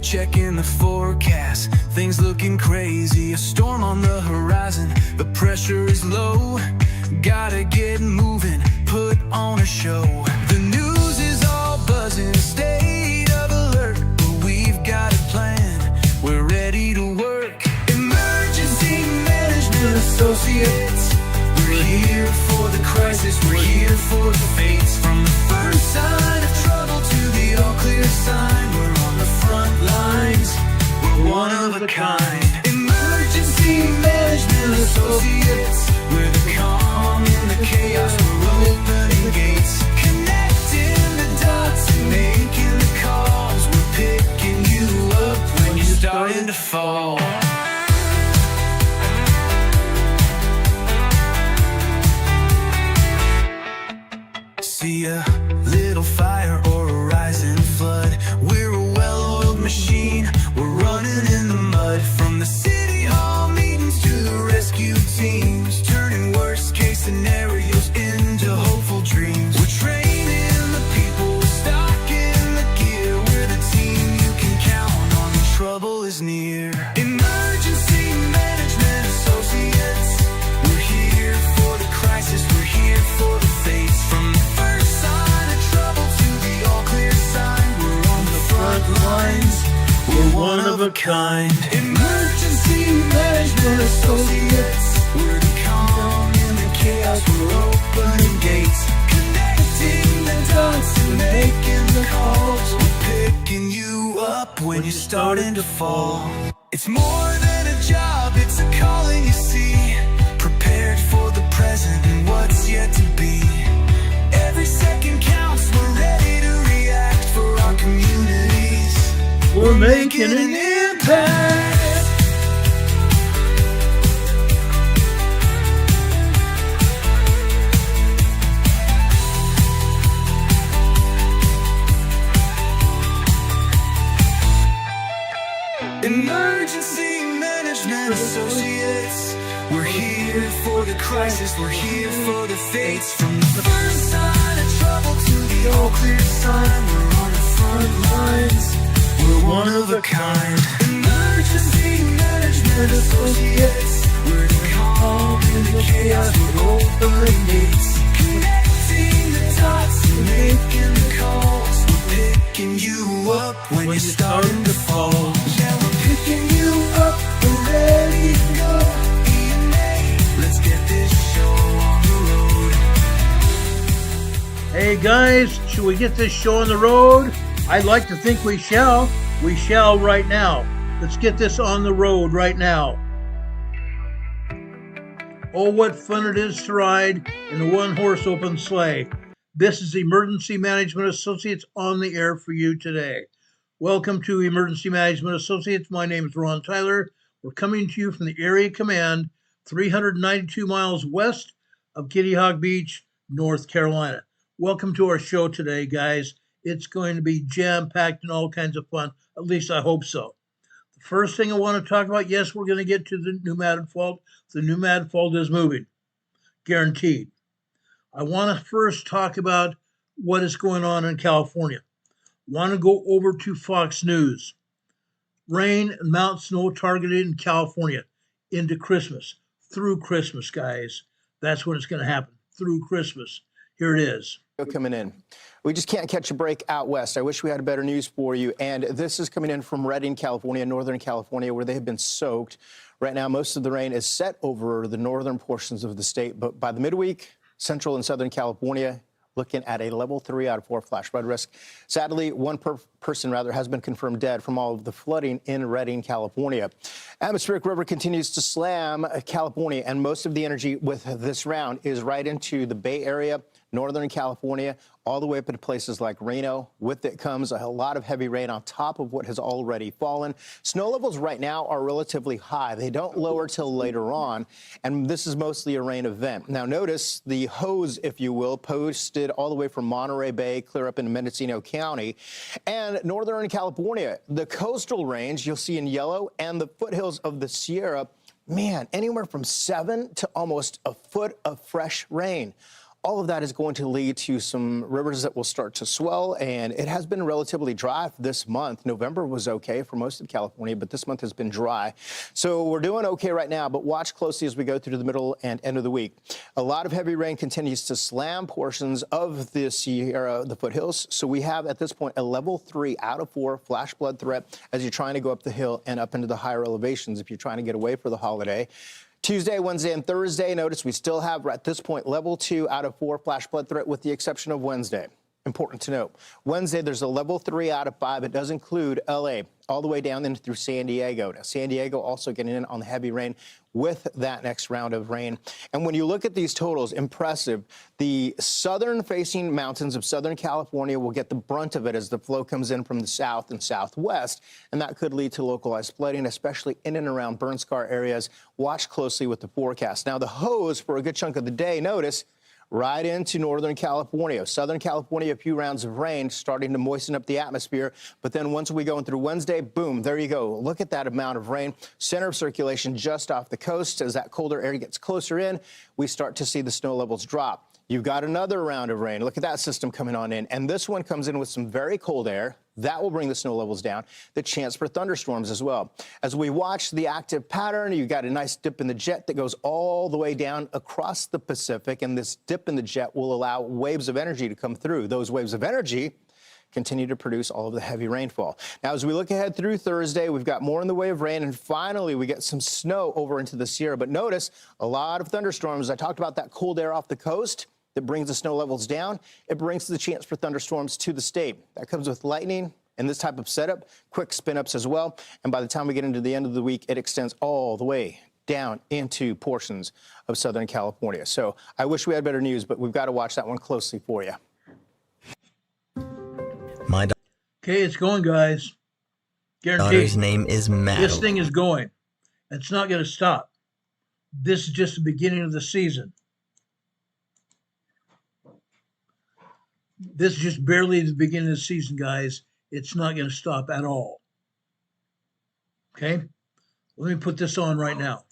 Checking the forecast, things looking crazy. A storm on the horizon, the pressure is low. Gotta get moving, put on a show. The news is all buzzing, state of alert, but we've got a plan, we're ready to work. Emergency Management Associates, we're here for the crisis, we're here for the fates. From the first sign of trouble to the all clear sign, we're on the front lines, we're one of a kind. Emergency Management Associates, we're the calm in the chaos, we're opening gates, connecting the dots and making the calls. We're picking you up when you're starting to fall. See a little fire or a rising flood, we're a well-oiled machine, we're running in the mud. From the city hall meetings to the rescue teams, turning worst case scenarios into hopeful dreams. We're training the people, we're stocking the gear, we're the team you can count on when trouble is near. Emergency Management Associates, we're here for the crisis, we're here for the fates. From the first sign of trouble to the all clear sign, we're on the front lines, we're one of a kind. Emergency Management Associates, we're the calm in the chaos, we're opening gates, connecting the dots and making the calls. We're picking you up when you're starting to fall. It's more than a job, it's a calling, you see. Prepared for the present and what's yet to be. Every second counts, we're ready to react for our communities. We're making an impact. Emergency Management Associates, we're here for the crisis, we're here for the fates. From the first sign of trouble to the all clear sign, we're on the front lines, we're one of a kind. Emergency Management Associates, we're the calm in the chaos, we're opening gates, connecting the dots and making the calls. We're picking you up when you're starting to fall. Yeah, we're picking you up, we're ready to go. EMA, let's get this show on the road. Hey guys, should we get this show on the road? I'd like to think we shall. We shall right now. Let's get this on the road right now. Oh, what fun it is to ride in a one-horse open sleigh. This is Emergency Management Associates on the air for you today. Welcome to Emergency Management Associates. My name is Ron Tyler. We're coming to you from the Area Command, 392 miles west of Kitty Hawk Beach, North Carolina. Welcome to our show today, guys. It's going to be jam-packed and all kinds of fun. At least I hope so. The first thing I want to talk about, yes, we're going to get to the new manifold. The new manifold is moving, guaranteed. I want to first talk about what is going on in California. Want to go over to Fox News. Rain and mountain snow targeted in California into Christmas. Through Christmas, guys. That's when it's going to happen. Through Christmas. Here it is. Coming in. We just can't catch a break out west. I wish we had better news for you. And this is coming in from Redding, California, Northern California, where they have been soaked. Right now, most of the rain is set over the northern portions of the state. But by the midweek, Central and Southern California looking at a level 3 out of 4 flash flood risk. Sadly, one person has been confirmed dead from all of the flooding in Redding, California. Atmospheric river continues to slam California, and most of the energy with this round is right into the Bay Area, Northern California, all the way up into places like Reno. With it comes a lot of heavy rain on top of what has already fallen. Snow levels right now are relatively high. They don't lower till later on, and this is mostly a rain event. Now notice the hose, if you will, posted all the way from Monterey Bay, clear up into Mendocino County, and Northern California. The coastal range you'll see in yellow, and the foothills of the Sierra, man, anywhere from 7 to almost a foot of fresh rain. All of that is going to lead to some rivers that will start to swell, and it has been relatively dry this month. November was okay for most of California, but this month has been dry. So we're doing okay right now, but watch closely as we go through the middle and end of the week. A lot of heavy rain continues to slam portions of the Sierra, the foothills. So we have at this point a level 3 out of 4 flash flood threat as you're trying to go up the hill and up into the higher elevations if you're trying to get away for the holiday. Tuesday, Wednesday, and Thursday, notice we still have at this point level 2 out of 4 flash flood threat with the exception of Wednesday. Important to note. Wednesday, there's a level 3 out of 5. It does include LA all the way down in through San Diego. Now, San Diego also getting in on the heavy rain with that next round of rain. And when you look at these totals, impressive. The southern-facing mountains of Southern California will get the brunt of it as the flow comes in from the south and southwest, and that could lead to localized flooding, especially in and around burn scar areas. Watch closely with the forecast. Now, the hose for a good chunk of the day, notice, right into Northern California. Southern California, a few rounds of rain starting to moisten up the atmosphere. But then once we go in through Wednesday, boom, there you go. Look at that amount of rain. Center of circulation just off the coast. As that colder air gets closer in, we start to see the snow levels drop. You've got another round of rain. Look at that system coming on in. And this one comes in with some very cold air. That will bring the snow levels down. The chance for thunderstorms as well. As we watch the active pattern, you've got a nice dip in the jet that goes all the way down across the Pacific. And this dip in the jet will allow waves of energy to come through. Those waves of energy continue to produce all of the heavy rainfall. Now, as we look ahead through Thursday, we've got more in the way of rain, and finally we get some snow over into the Sierra. But notice a lot of thunderstorms. I talked about that cold air off the coast that brings the snow levels down. It brings the chance for thunderstorms to the state. That comes with lightning and this type of setup, quick spin-ups as well. And by the time we get into the end of the week, it extends all the way down into portions of Southern California. So I wish we had better news, but we've got to watch that one closely for you. Okay, it's going, guys. Guaranteed. Daughter's name is Madeline. This thing is going. It's not going to stop. This is just the beginning of the season. This is just barely the beginning of the season, guys. It's not going to stop at all. Okay? Let me put this on right now.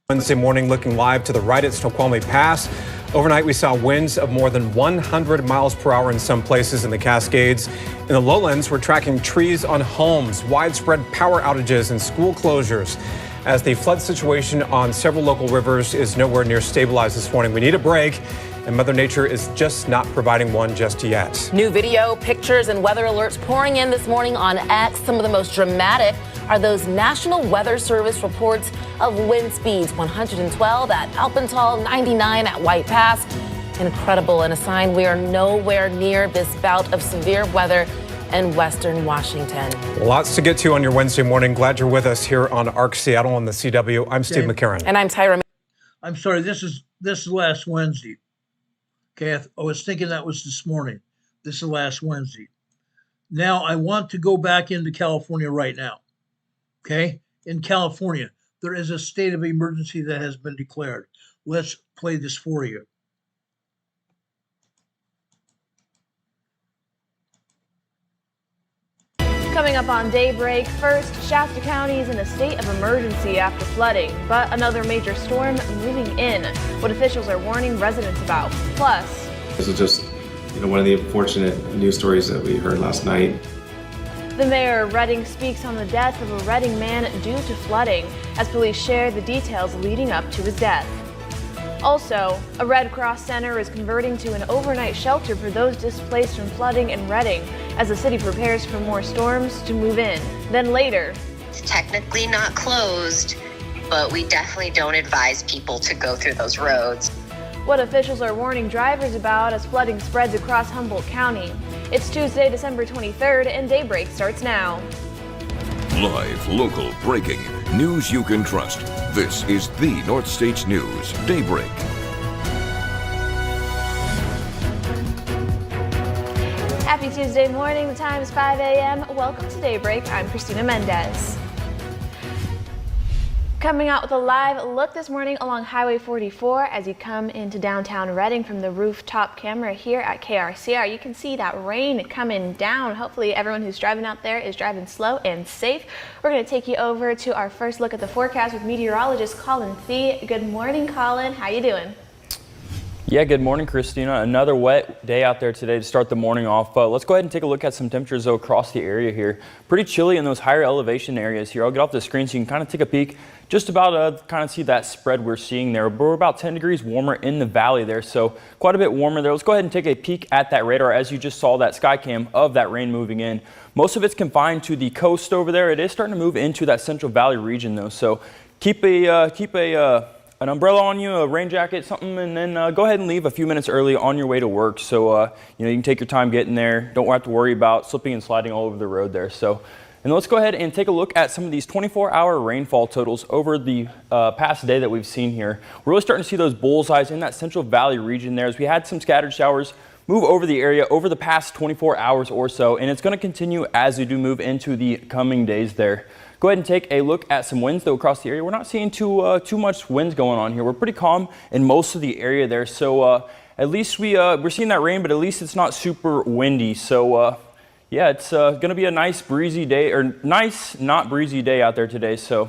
Wednesday morning, looking live to the right at Snoqualmie Pass. Overnight, we saw winds of more than 100 miles per hour in some places in the Cascades. In the lowlands, we're tracking trees on homes, widespread power outages, and school closures. As the flood situation on several local rivers is nowhere near stabilized this morning, we need a break, and Mother Nature is just not providing one just yet. New video, pictures, and weather alerts pouring in this morning on X. Some of the most dramatic are those National Weather Service reports of wind speeds 112 at Alpental, 99 at White Pass. Incredible, and a sign we are nowhere near this bout of severe weather in western Washington. Lots to get to on your Wednesday morning. Glad you're with us here on ARC Seattle on the CW. I'm Steve McCarran. And I'm Tyra. I'm sorry, this is last Wednesday. Okay, I was thinking that was this morning. This is last Wednesday. Now I want to go back into California right now. Okay, in California, there is a state of emergency that has been declared. Let's play this for you. Coming up on Daybreak, first, Shasta County is in a state of emergency after flooding, but another major storm moving in. What officials are warning residents about. Plus, this is just, one of the unfortunate news stories that we heard last night. the mayor of Redding speaks on the death of a Redding man due to flooding, as police share the details leading up to his death. Also, a Red Cross Center is converting to an overnight shelter for those displaced from flooding in Redding as the city prepares for more storms to move in. Then later, it's technically not closed, but we definitely don't advise people to go through those roads. What officials are warning drivers about as flooding spreads across Humboldt County. It's Tuesday, December 23rd, and Daybreak starts now. Live, local, breaking, news you can trust. This is the North States News Daybreak. Happy Tuesday morning. The time is 5 a.m. Welcome to Daybreak. I'm Christina Mendez. Coming out with a live look this morning along Highway 44 as you come into downtown Redding from the rooftop camera here at KRCR. You can see that rain coming down. Hopefully everyone who's driving out there is driving slow and safe. We're going to take you over to our first look at the forecast with meteorologist Colin Thee. Good morning, Colin. How you doing? Yeah, good morning, Christina. Another wet day out there today to start the morning off. Let's go ahead and take a look at some temperatures though across the area here. Pretty chilly in those higher elevation areas here. I'll get off the screen so you can kind of take a peek. Just about kind of see that spread we're seeing there. But we're about 10 degrees warmer in the valley there, so quite a bit warmer there. Let's go ahead and take a peek at that radar as you just saw that sky cam of that rain moving in. Most of it's confined to the coast over there. It is starting to move into that Central Valley region though, so keep an umbrella on you, a rain jacket, something, and then go ahead and leave a few minutes early on your way to work. So, you can take your time getting there. Don't have to worry about slipping and sliding all over the road there. So, and let's go ahead and take a look at some of these 24-hour rainfall totals over the past day that we've seen here. We're really starting to see those bullseyes in that Central Valley region there as we had some scattered showers move over the area over the past 24 hours or so, and it's going to continue as we do move into the coming days there. Go ahead and take a look at some winds though across the area. We're not seeing too much winds going on here. We're pretty calm in most of the area there. So at least we're seeing that rain, but at least it's not super windy. So yeah, it's going to be a nice breezy day, or nice not breezy day out there today. So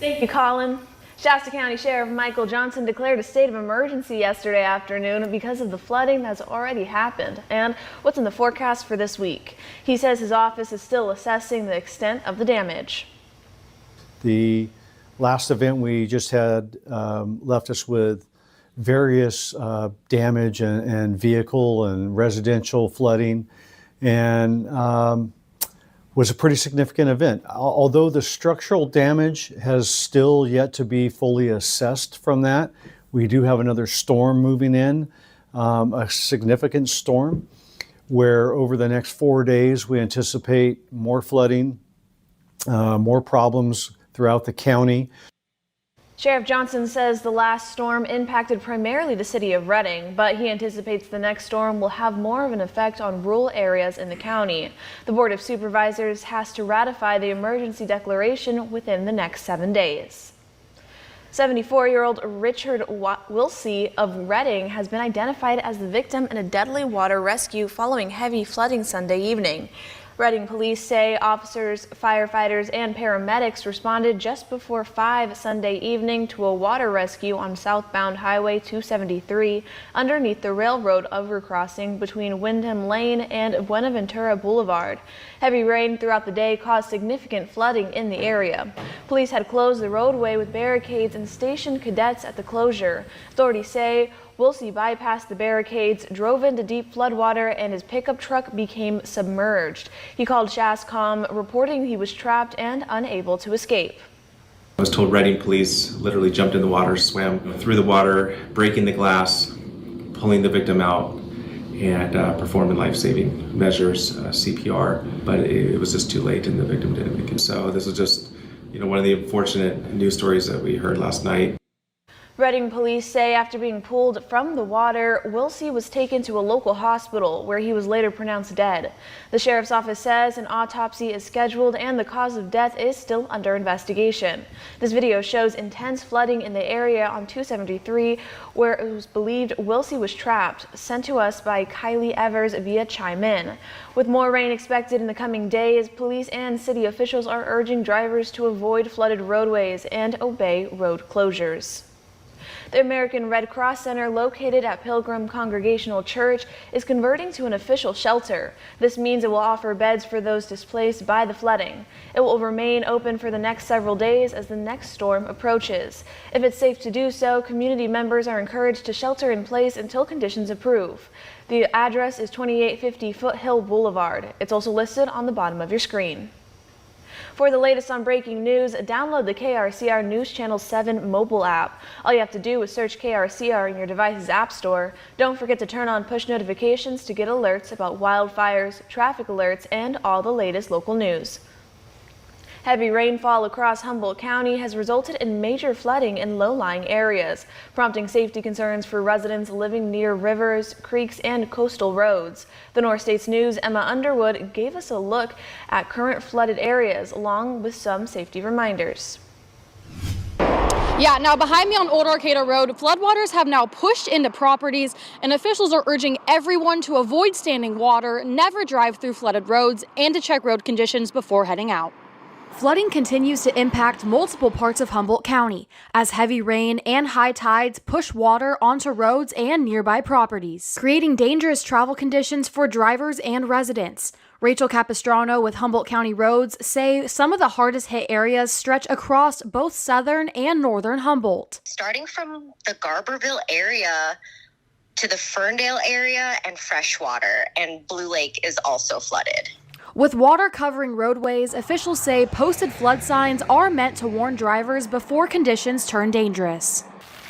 thank you, Colin. Shasta County Sheriff Michael Johnson declared a state of emergency yesterday afternoon because of the flooding that's already happened and what's in the forecast for this week. He says his office is still assessing the extent of the damage. The last event we just had left us with various damage and vehicle and residential flooding, and was a pretty significant event. Although the structural damage has still yet to be fully assessed from that, we do have another storm moving in, a significant storm, where over the next 4 days we anticipate more flooding, more problems throughout the county. Sheriff Johnson says the last storm impacted primarily the city of Reading, but he anticipates the next storm will have more of an effect on rural areas in the county. The Board of Supervisors has to ratify the emergency declaration within the next 7 days. 74-year-old Richard Wilsey of Reading has been identified as the victim in a deadly water rescue following heavy flooding Sunday evening. Reading police say officers, firefighters, and paramedics responded just before 5 Sunday evening to a water rescue on southbound Highway 273 underneath the railroad overcrossing between Windham Lane and Buenaventura Boulevard. Heavy rain throughout the day caused significant flooding in the area. Police had closed the roadway with barricades and stationed cadets at the closure. Authorities say Wilsey bypassed the barricades, drove into deep floodwater, and his pickup truck became submerged. He called SHASCOM, reporting he was trapped and unable to escape. I was told Reading police literally jumped in the water, swam through the water, breaking the glass, pulling the victim out, and performing life-saving measures, CPR, but it was just too late and the victim didn't make it. So this was just, one of the unfortunate news stories that we heard last night. Reading police say after being pulled from the water, Wilsey was taken to a local hospital where he was later pronounced dead. The sheriff's office says an autopsy is scheduled and the cause of death is still under investigation. This video shows intense flooding in the area on 273 where it was believed Wilsey was trapped, sent to us by Kylie Evers via Chime In. With more rain expected in the coming days, police and city officials are urging drivers to avoid flooded roadways and obey road closures. The American Red Cross Center, located at Pilgrim Congregational Church, is converting to an official shelter. This means it will offer beds for those displaced by the flooding. It will remain open for the next several days as the next storm approaches. If it's safe to do so, community members are encouraged to shelter in place until conditions improve. The address is 2850 Foothill Boulevard. It's also listed on the bottom of your screen. For the latest on breaking news, download the KRCR News Channel 7 mobile app. All you have to do is search KRCR in your device's app store. Don't forget to turn on push notifications to get alerts about wildfires, traffic alerts, and all the latest local news. Heavy rainfall across Humboldt County has resulted in major flooding in low-lying areas, prompting safety concerns for residents living near rivers, creeks, and coastal roads. The North States News' Emma Underwood gave us a look at current flooded areas along with some safety reminders. Yeah, now behind me on Old Arcata Road, floodwaters have now pushed into properties, and officials are urging everyone to avoid standing water, never drive through flooded roads, and to check road conditions before heading out. Flooding continues to impact multiple parts of Humboldt County as heavy rain and high tides push water onto roads and nearby properties, creating dangerous travel conditions for drivers and residents. Rachel Capistrano with Humboldt County Roads say some of the hardest hit areas stretch across both southern and northern Humboldt. Starting from the Garberville area to the Ferndale area and Freshwater, and Blue Lake is also flooded. With water covering roadways, officials say posted flood signs are meant to warn drivers before conditions turn dangerous.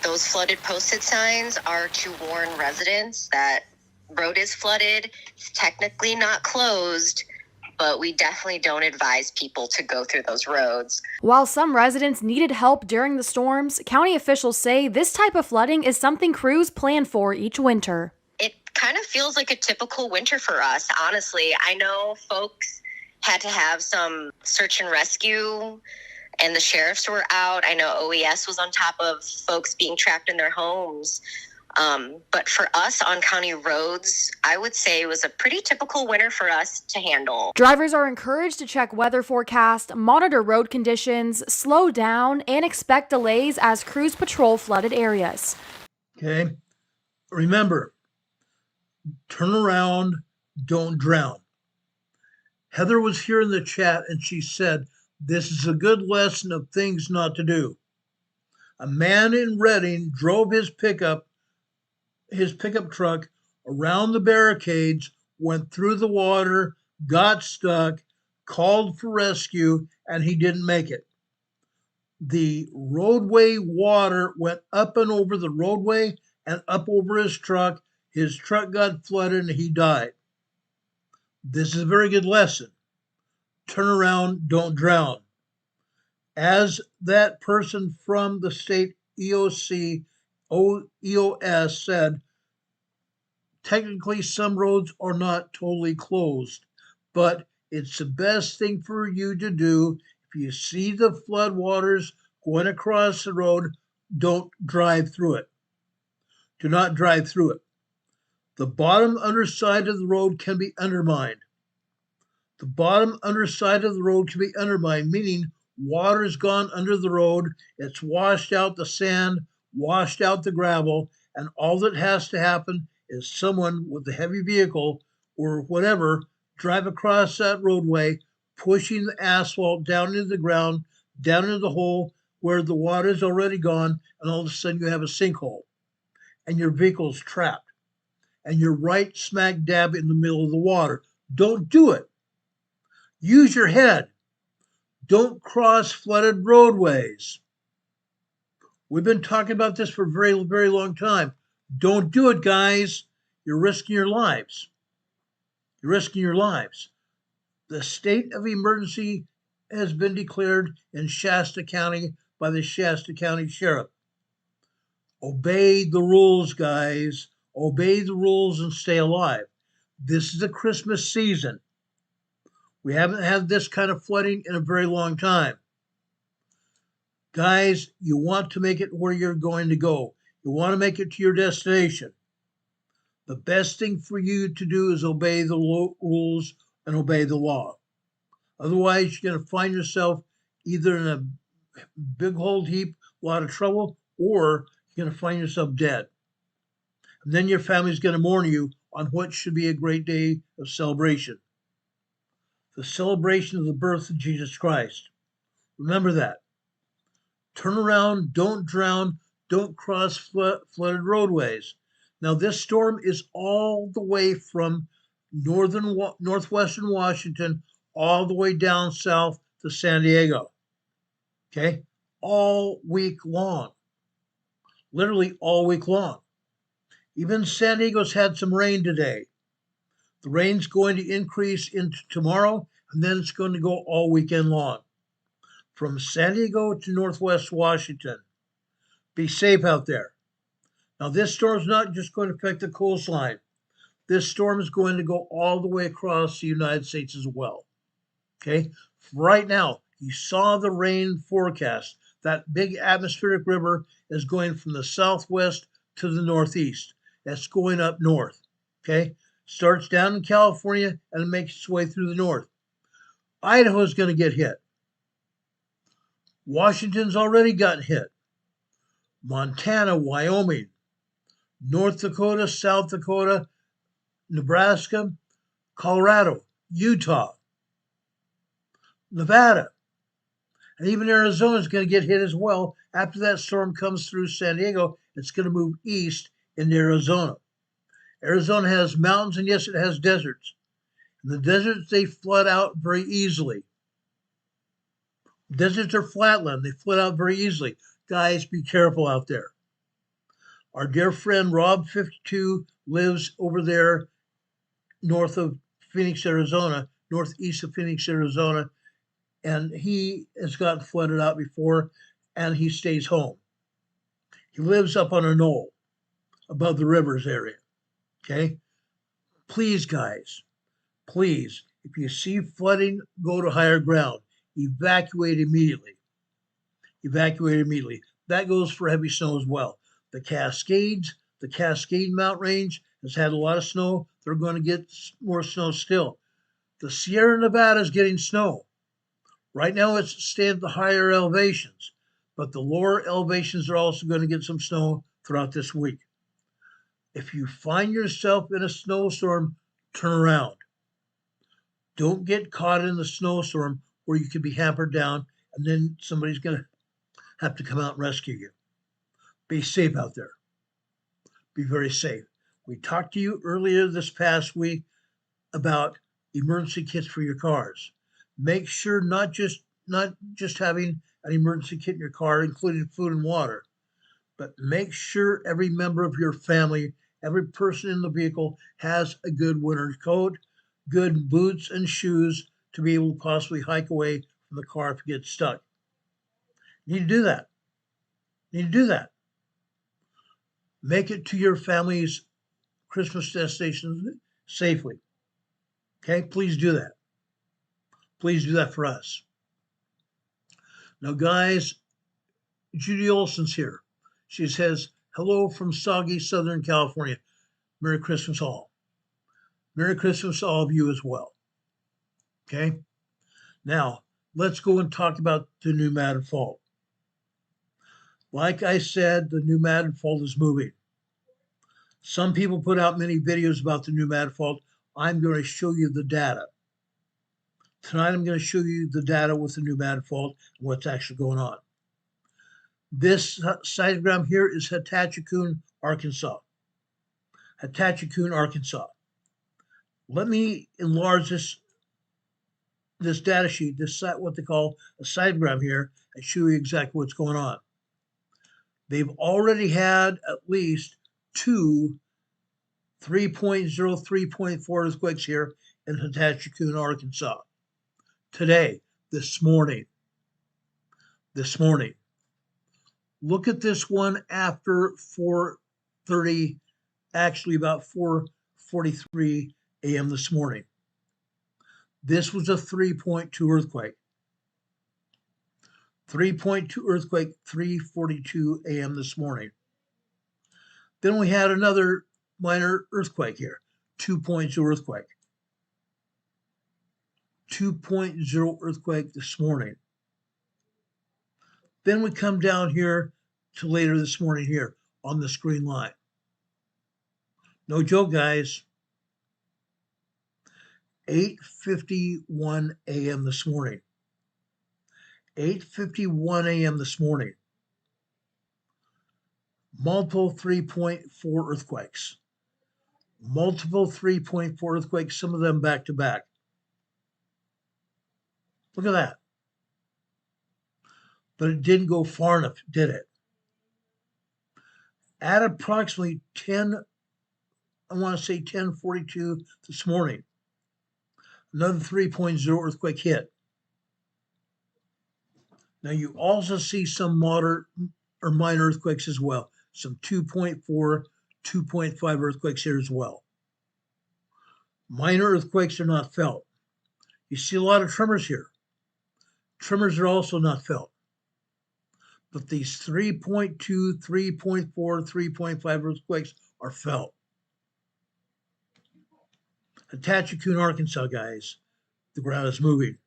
Those flooded posted signs are to warn residents that road is flooded. It's technically not closed, but we definitely don't advise people to go through those roads. While some residents needed help during the storms, county officials say this type of flooding is something crews plan for each winter. It kind of feels like a typical winter for us, honestly. I know folks had to have some search and rescue, and the sheriffs were out. I know OES was on top of folks being trapped in their homes. But for us on county roads, I would say it was a pretty typical winter for us to handle. Drivers are encouraged to check weather forecast, monitor road conditions, slow down, and expect delays as crews patrol flooded areas. Okay. Remember, turn around, don't drown. Heather was here in the chat and she said, this is a good lesson of things not to do. A man in Reading drove his pickup truck around the barricades, went through the water, got stuck, called for rescue, and he didn't make it. The roadway water went up and over the roadway and up over his truck. His truck got flooded and he died. This is a very good lesson. Turn around, don't drown. As that person from the state EOS said, technically some roads are not totally closed, but it's the best thing for you to do. If you see the flood waters going across the road, don't drive through it. Do not drive through it. The bottom underside of the road can be undermined. The bottom underside of the road can be undermined, meaning water's gone under the road, it's washed out the sand, washed out the gravel, and all that has to happen is someone with a heavy vehicle or whatever drive across that roadway, pushing the asphalt down into the ground, down into the hole where the water's already gone, and all of a sudden you have a sinkhole and your vehicle's trapped and you're right smack dab in the middle of the water. Don't do it. Use your head. Don't cross flooded roadways. We've been talking about this for a very, very long time. Don't do it, guys. You're risking your lives. You're risking your lives. The state of emergency has been declared in Shasta County by the Shasta County Sheriff. Obey the rules, guys. Obey the rules and stay alive. This is the Christmas season. We haven't had this kind of flooding in a very long time. Guys, you want to make it where you're going to go. You want to make it to your destination. The best thing for you to do is obey the rules and obey the law. Otherwise, you're going to find yourself either in a big old heap, a lot of trouble, or you're going to find yourself dead. And then your family's going to mourn you on what should be a great day of celebration. The celebration of the birth of Jesus Christ. Remember that. Turn around, don't drown, don't cross flooded roadways. Now, this storm is all the way from northwestern Washington all the way down south to San Diego. Okay? All week long. Literally all week long. Even San Diego's had some rain today. The rain's going to increase into tomorrow, and then it's going to go all weekend long. From San Diego to northwest Washington. Be safe out there. Now, this storm's not just going to affect the coastline. This storm is going to go all the way across the United States as well. Okay? Right now, you saw the rain forecast. That big atmospheric river is going from the southwest to the northeast. That's going up north. Okay? Starts down in California and it makes its way through the north. Idaho is going to get hit. Washington's already gotten hit. Montana, Wyoming, North Dakota, South Dakota, Nebraska, Colorado, Utah, Nevada, and even Arizona is going to get hit as well. After that storm comes through San Diego, it's going to move east into Arizona. Arizona has mountains, and yes, it has deserts. In the deserts, they flood out very easily. Deserts are flatland. They flood out very easily. Guys, be careful out there. Our dear friend Rob 52 lives over there north of Phoenix, Arizona, northeast of Phoenix, Arizona, and he has gotten flooded out before, and he stays home. He lives up on a knoll above the rivers area, okay? Please, guys, please, if you see flooding, go to higher ground. Evacuate immediately. Evacuate immediately. That goes for heavy snow as well. The Cascades, the Cascade Mountain Range has had a lot of snow. They're going to get more snow still. The Sierra Nevada is getting snow. Right now it's staying at the higher elevations, but the lower elevations are also going to get some snow throughout this week. If you find yourself in a snowstorm, turn around. Don't get caught in the snowstorm where you could be hampered down and then somebody's going to have to come out and rescue you. Be safe out there. Be very safe. We talked to you earlier this past week about emergency kits for your cars. Make sure not just having an emergency kit in your car, including food and water, but make sure every member of your family, every person in the vehicle has a good winter coat, good boots and shoes to be able to possibly hike away from the car if you get stuck. You need to do that. You need to do that. Make it to your family's Christmas destination safely. Okay, please do that. Please do that for us. Now, guys, Judy Olson's here. She says, hello from soggy Southern California. Merry Christmas all. Merry Christmas to all of you as well. Okay, now let's go and talk about the new Madrid fault. Like I said, the new Madrid fault is moving. Some people put out many videos about the new Madrid fault. I'm going to show you the data. Tonight, I'm going to show you the data with the new Madrid fault and what's actually going on. This seismogram here is Hetachikoon, Arkansas. Hetachikoon, Arkansas. Let me enlarge this data sheet, what they call a seismogram here, and show you exactly what's going on. They've already had at least two 3.0, 3.4 earthquakes here in Hetachikoon, Arkansas. Today, this morning. Look at this one after 4:30, actually about 4:43 a.m. this morning. This was a 3.2 earthquake. 3.2 earthquake, 3:42 a.m. this morning. Then we had another minor earthquake here, 2.0 earthquake. 2.0 earthquake this morning. Then we come down here to later this morning here on the screen line. No joke, guys. 8:51 a.m. this morning. 8:51 a.m. this morning. Multiple 3.4 earthquakes. Multiple 3.4 earthquakes, some of them back to back. Look at that. But it didn't go far enough, did it? At approximately 10:42 this morning, another 3.0 earthquake hit. Now you also see some moderate or minor earthquakes as well. Some 2.4, 2.5 earthquakes here as well. Minor earthquakes are not felt. You see a lot of tremors here. Tremors are also not felt. But these 3.2, 3.4, 3.5 earthquakes are felt. Hetachikoon, Arkansas, guys. The ground is moving.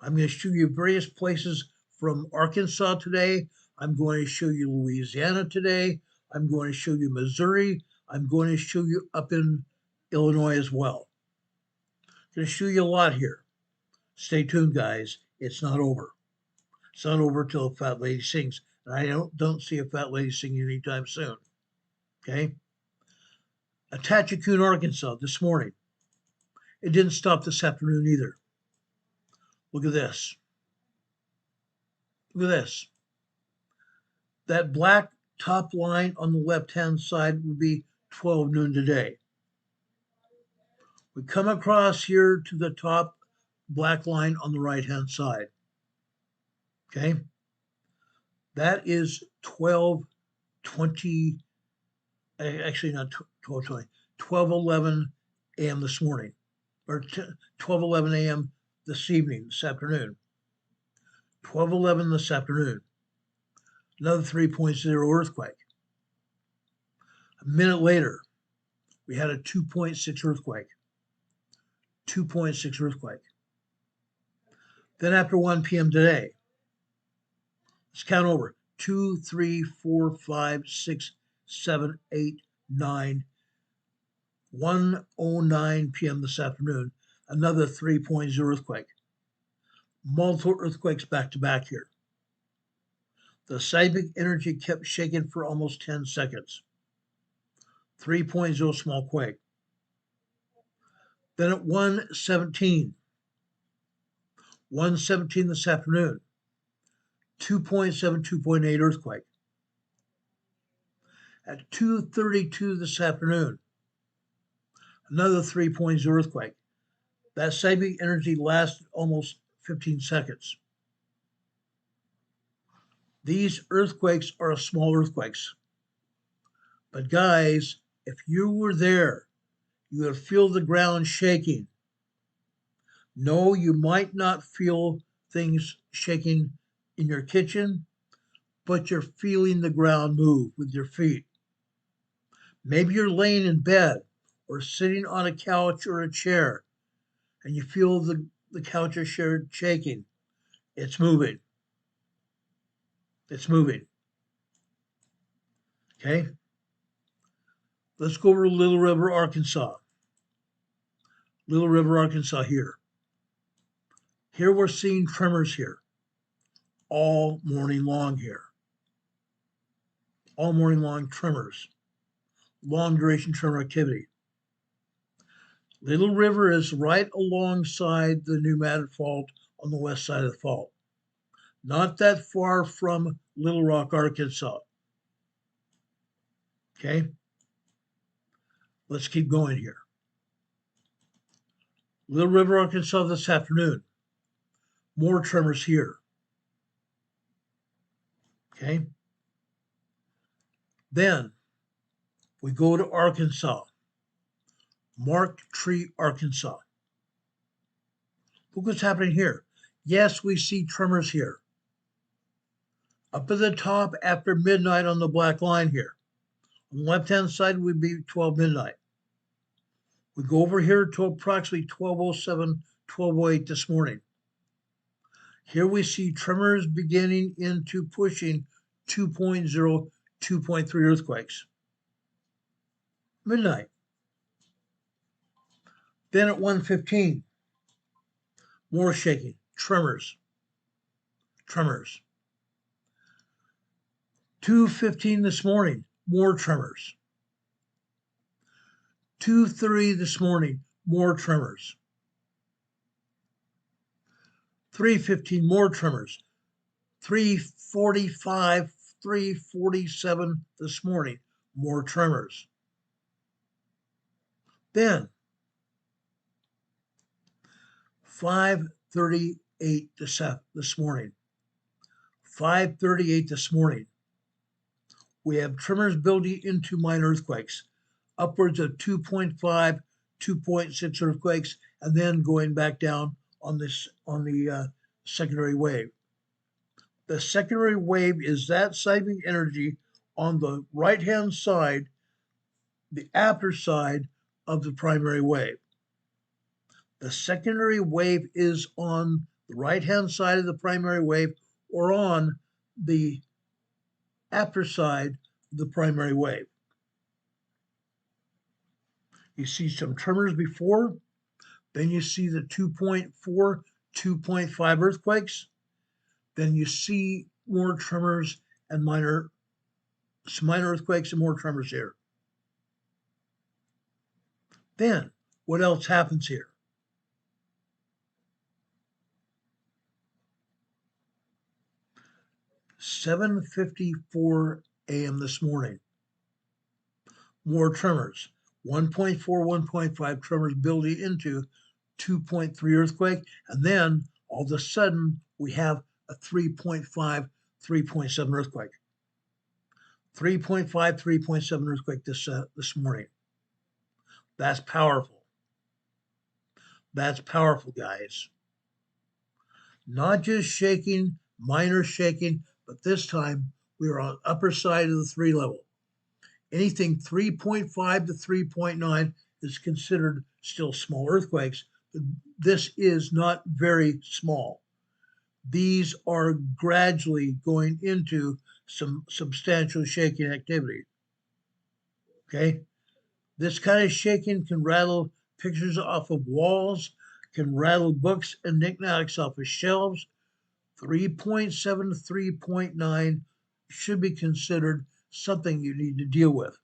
I'm going to show you various places from Arkansas today. I'm going to show you Louisiana today. I'm going to show you Missouri. I'm going to show you up in Illinois as well. I'm going to show you a lot here. Stay tuned, guys. It's not over. It's not over till a fat lady sings. And I don't see a fat lady singing anytime soon. Okay? Atachakun, Arkansas, this morning. It didn't stop this afternoon either. Look at this. Look at this. That black top line on the left-hand side would be 12 noon today. We come across here to the top black line on the right-hand side. Okay? That is 12:20, actually not 12:20, 12:11 a.m. this morning, or 12:11 a.m. this evening, this afternoon. 12:11 this afternoon. Another 3.0 earthquake. A minute later, we had a 2.6 earthquake. 2.6 earthquake. Then after 1 p.m. today, let's count over. 2, 3, 4, 5, 6, 7, 8, 9. 1:09 p.m. this afternoon, another 3.0 earthquake. Multiple earthquakes back to back here. The seismic energy kept shaking for almost 10 seconds. 3.0 small quake. Then at 1:17 this afternoon, 2.7, 2.8 earthquake. At 2:32 this afternoon, another 3.0 earthquake. That seismic energy lasted almost 15 seconds. These earthquakes are small earthquakes. But guys, if you were there, you would feel the ground shaking. No, you might not feel things shaking in your kitchen, but you're feeling the ground move with your feet. Maybe you're laying in bed or sitting on a couch or a chair, and you feel the couch or chair shaking. It's moving. It's moving. Okay? Let's go over to Little River, Arkansas. Little River, Arkansas here. Here we're seeing tremors here. All morning long here. All morning long tremors. Long duration tremor activity. Little River is right alongside the Pneumatic Fault on the west side of the fault. Not that far from Little Rock, Arkansas. Okay? Let's keep going here. Little River, Arkansas this afternoon. More tremors here. Okay? Then we go to Arkansas. Mark Tree, Arkansas. Look what's happening here. Yes, we see tremors here. Up at the top after midnight on the black line here. On the left-hand side would be 12 midnight. We go over here to approximately 12:07, 12:08 this morning. Here we see tremors beginning into pushing 2.0, 2.3 earthquakes. Midnight. Then at 1:15, more shaking, tremors. 2:15 this morning, more tremors. 2:30 this morning, more tremors. 3:15, more tremors. 3:45, 3:47 this morning, more tremors. Then 5:38 this morning. 5:38 this morning. We have tremors building into minor earthquakes, upwards of 2.5, 2.6 earthquakes, and then going back down on the secondary wave. The secondary wave is that seismic energy on the right-hand side, the after side of the primary wave. The secondary wave is on the right-hand side of the primary wave or on the after side of the primary wave. You see some tremors before, then you see the 2.4, 2.5 earthquakes, then you see more tremors and some minor earthquakes and more tremors here. Then, what else happens here? "7:54 a.m. this morning. More tremors. 1.4, 1.5 tremors building into 2.3 earthquake. And then all of a sudden we have a 3.5, 3.7 earthquake. 3.5, 3.7 earthquake this morning. That's powerful. That's powerful, guys. Not just shaking, minor shaking, but this time we are on the upper side of the 3 level. Anything 3.5 to 3.9 is considered still small earthquakes, but this is not very small. These are gradually going into some substantial shaking activity. Okay? This kind of shaking can rattle pictures off of walls, can rattle books and knickknacks off of shelves. 3.7 to 3.9 should be considered something you need to deal with.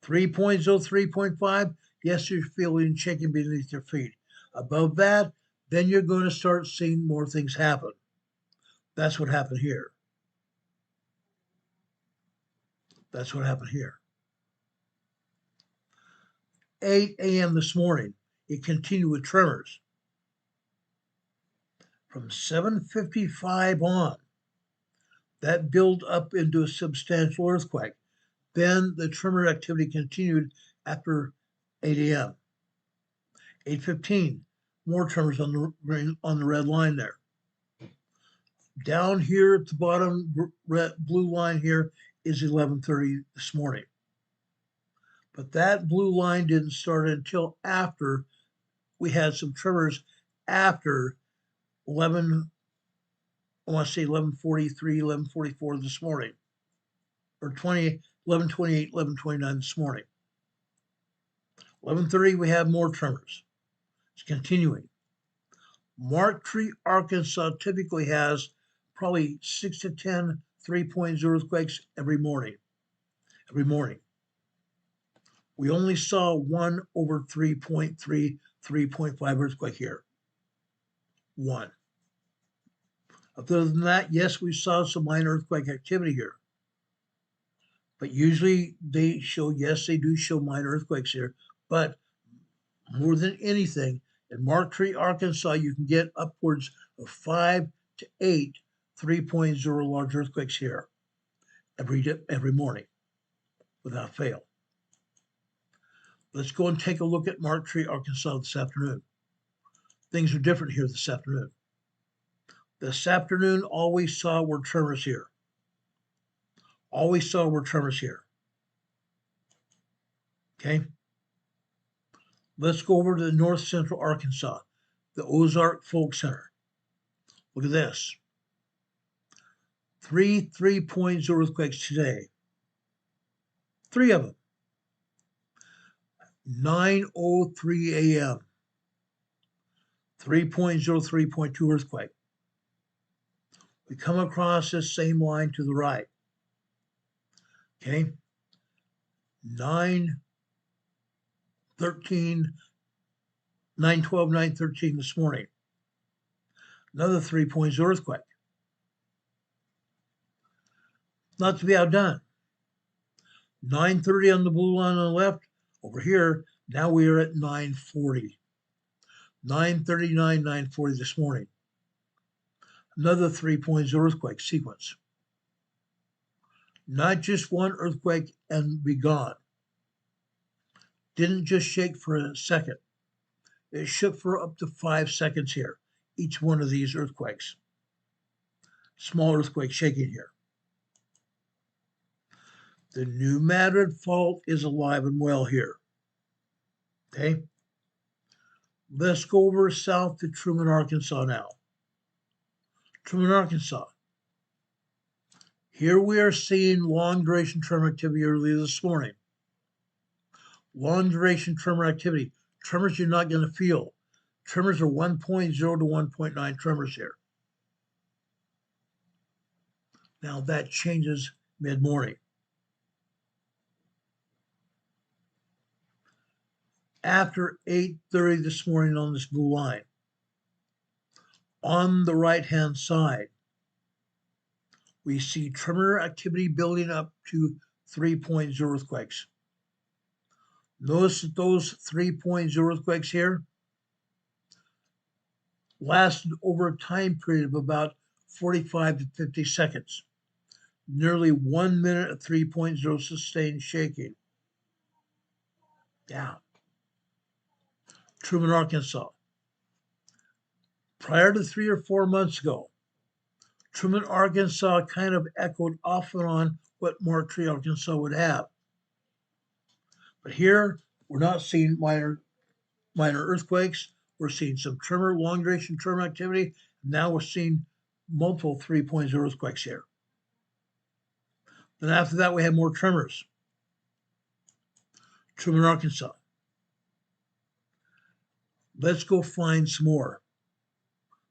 3.0, 3.5, yes, you're feeling shaking beneath your feet. Above that, then you're going to start seeing more things happen. That's what happened here. That's what happened here. 8 a.m. this morning, it continued with tremors. From 7:55 on, that built up into a substantial earthquake. Then the tremor activity continued after 8 a.m. 8:15, more tremors on the red line there. Down here at the bottom, blue line here is 11:30 this morning. But that blue line didn't start until after we had some tremors after 11, I want to say 11:43, 11:44 this morning, or 11:28, 11:29 this morning. 11:30, we have more tremors. It's continuing. Marktree, Arkansas typically has probably 6 to 10 3.0 earthquakes every morning. Every morning. We only saw 1 over 3.3, 3.5 earthquake here. 1. Other than that, yes, we saw some minor earthquake activity here. But usually they show, yes, they do show minor earthquakes here. But more than anything, in Marktree, Arkansas, you can get upwards of 5 to 8 3.0 large earthquakes here every morning without fail. Let's go and take a look at Marktree, Arkansas this afternoon. Things are different here this afternoon. This afternoon, all we saw were tremors here. All we saw were tremors here. Okay? Let's go over to the north central Arkansas, the Ozark Folk Center. Look at this. 3 3.0 earthquakes today. 3 of them. 9:03 a.m. 3.0, 3.2 earthquake. We come across this same line to the right. Okay? 9:13, 9:12, 9:13 this morning. Another 3.0 earthquake. Not to be outdone. 9:30 on the blue line on the left. Over here, now we are at 9:40. 9:39, 9:40 this morning. Another 3.0 earthquake sequence. Not just one earthquake and be gone. Didn't just shake for a second. It shook for up to 5 seconds here, each one of these earthquakes. Small earthquake shaking here. The New Madrid fault is alive and well here. Okay? Let's go over south to Truman, Arkansas now. Truman, Arkansas. Here we are seeing long duration tremor activity early this morning. Long duration tremor activity. Tremors you're not going to feel. Tremors are 1.0 to 1.9 tremors here. Now that changes mid-morning. After 8:30 this morning on this blue line, on the right-hand side, we see tremor activity building up to 3.0 earthquakes. Notice that those 3.0 earthquakes here lasted over a time period of about 45 to 50 seconds. Nearly 1 minute of 3.0 sustained shaking. Yeah. Truman, Arkansas. Prior to 3 or 4 months ago, Truman, Arkansas kind of echoed off and on what Montreal, Arkansas would have. But here, we're not seeing minor earthquakes. We're seeing some tremor, long duration tremor activity. Now we're seeing multiple 3.0 earthquakes here. Then after that, we have more tremors. Truman, Arkansas. Let's go find some more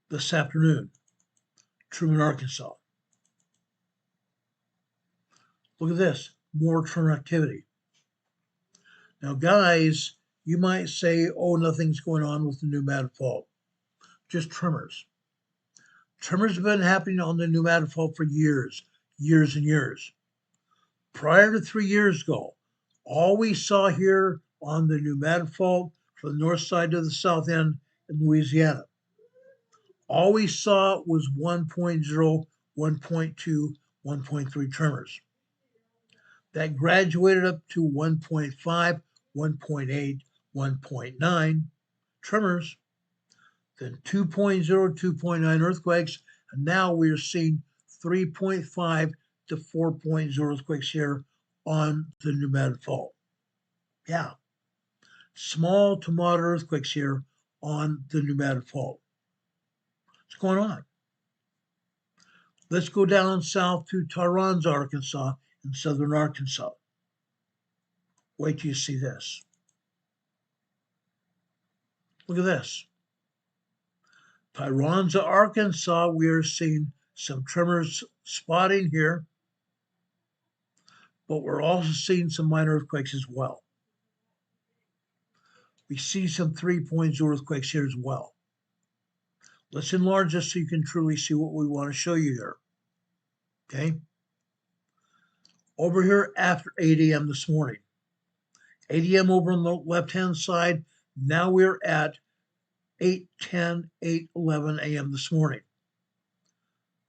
this afternoon. Truman, Arkansas. Look at this, more tremor activity. Now, guys, you might say, oh, nothing's going on with the pneumatic fault. Just tremors. Tremors have been happening on the pneumatic fault for years and years. Prior to 3 years ago, all we saw here on the pneumatic fault from the north side to the south end in Louisiana, all we saw was 1.0, 1.2, 1.3 tremors. That graduated up to 1.5, 1.8, 1.9 tremors, then 2.0, 2.9 earthquakes, and now we are seeing 3.5 to 4.0 earthquakes here on the pneumatic fault. Yeah, small to moderate earthquakes here on the pneumatic fault. What's going on? Let's go down south to Tyronza, Arkansas, in southern Arkansas. Wait till you see this. Look at this. Tyronza, Arkansas, we are seeing some tremors spotting here, but we're also seeing some minor earthquakes as well. We see some 3.0 earthquakes here as well. Let's enlarge this so you can truly see what we want to show you here. Okay? Over here after 8 a.m. this morning. 8 a.m. over on the left-hand side. Now we're at 8:10, 8:11 a.m. this morning.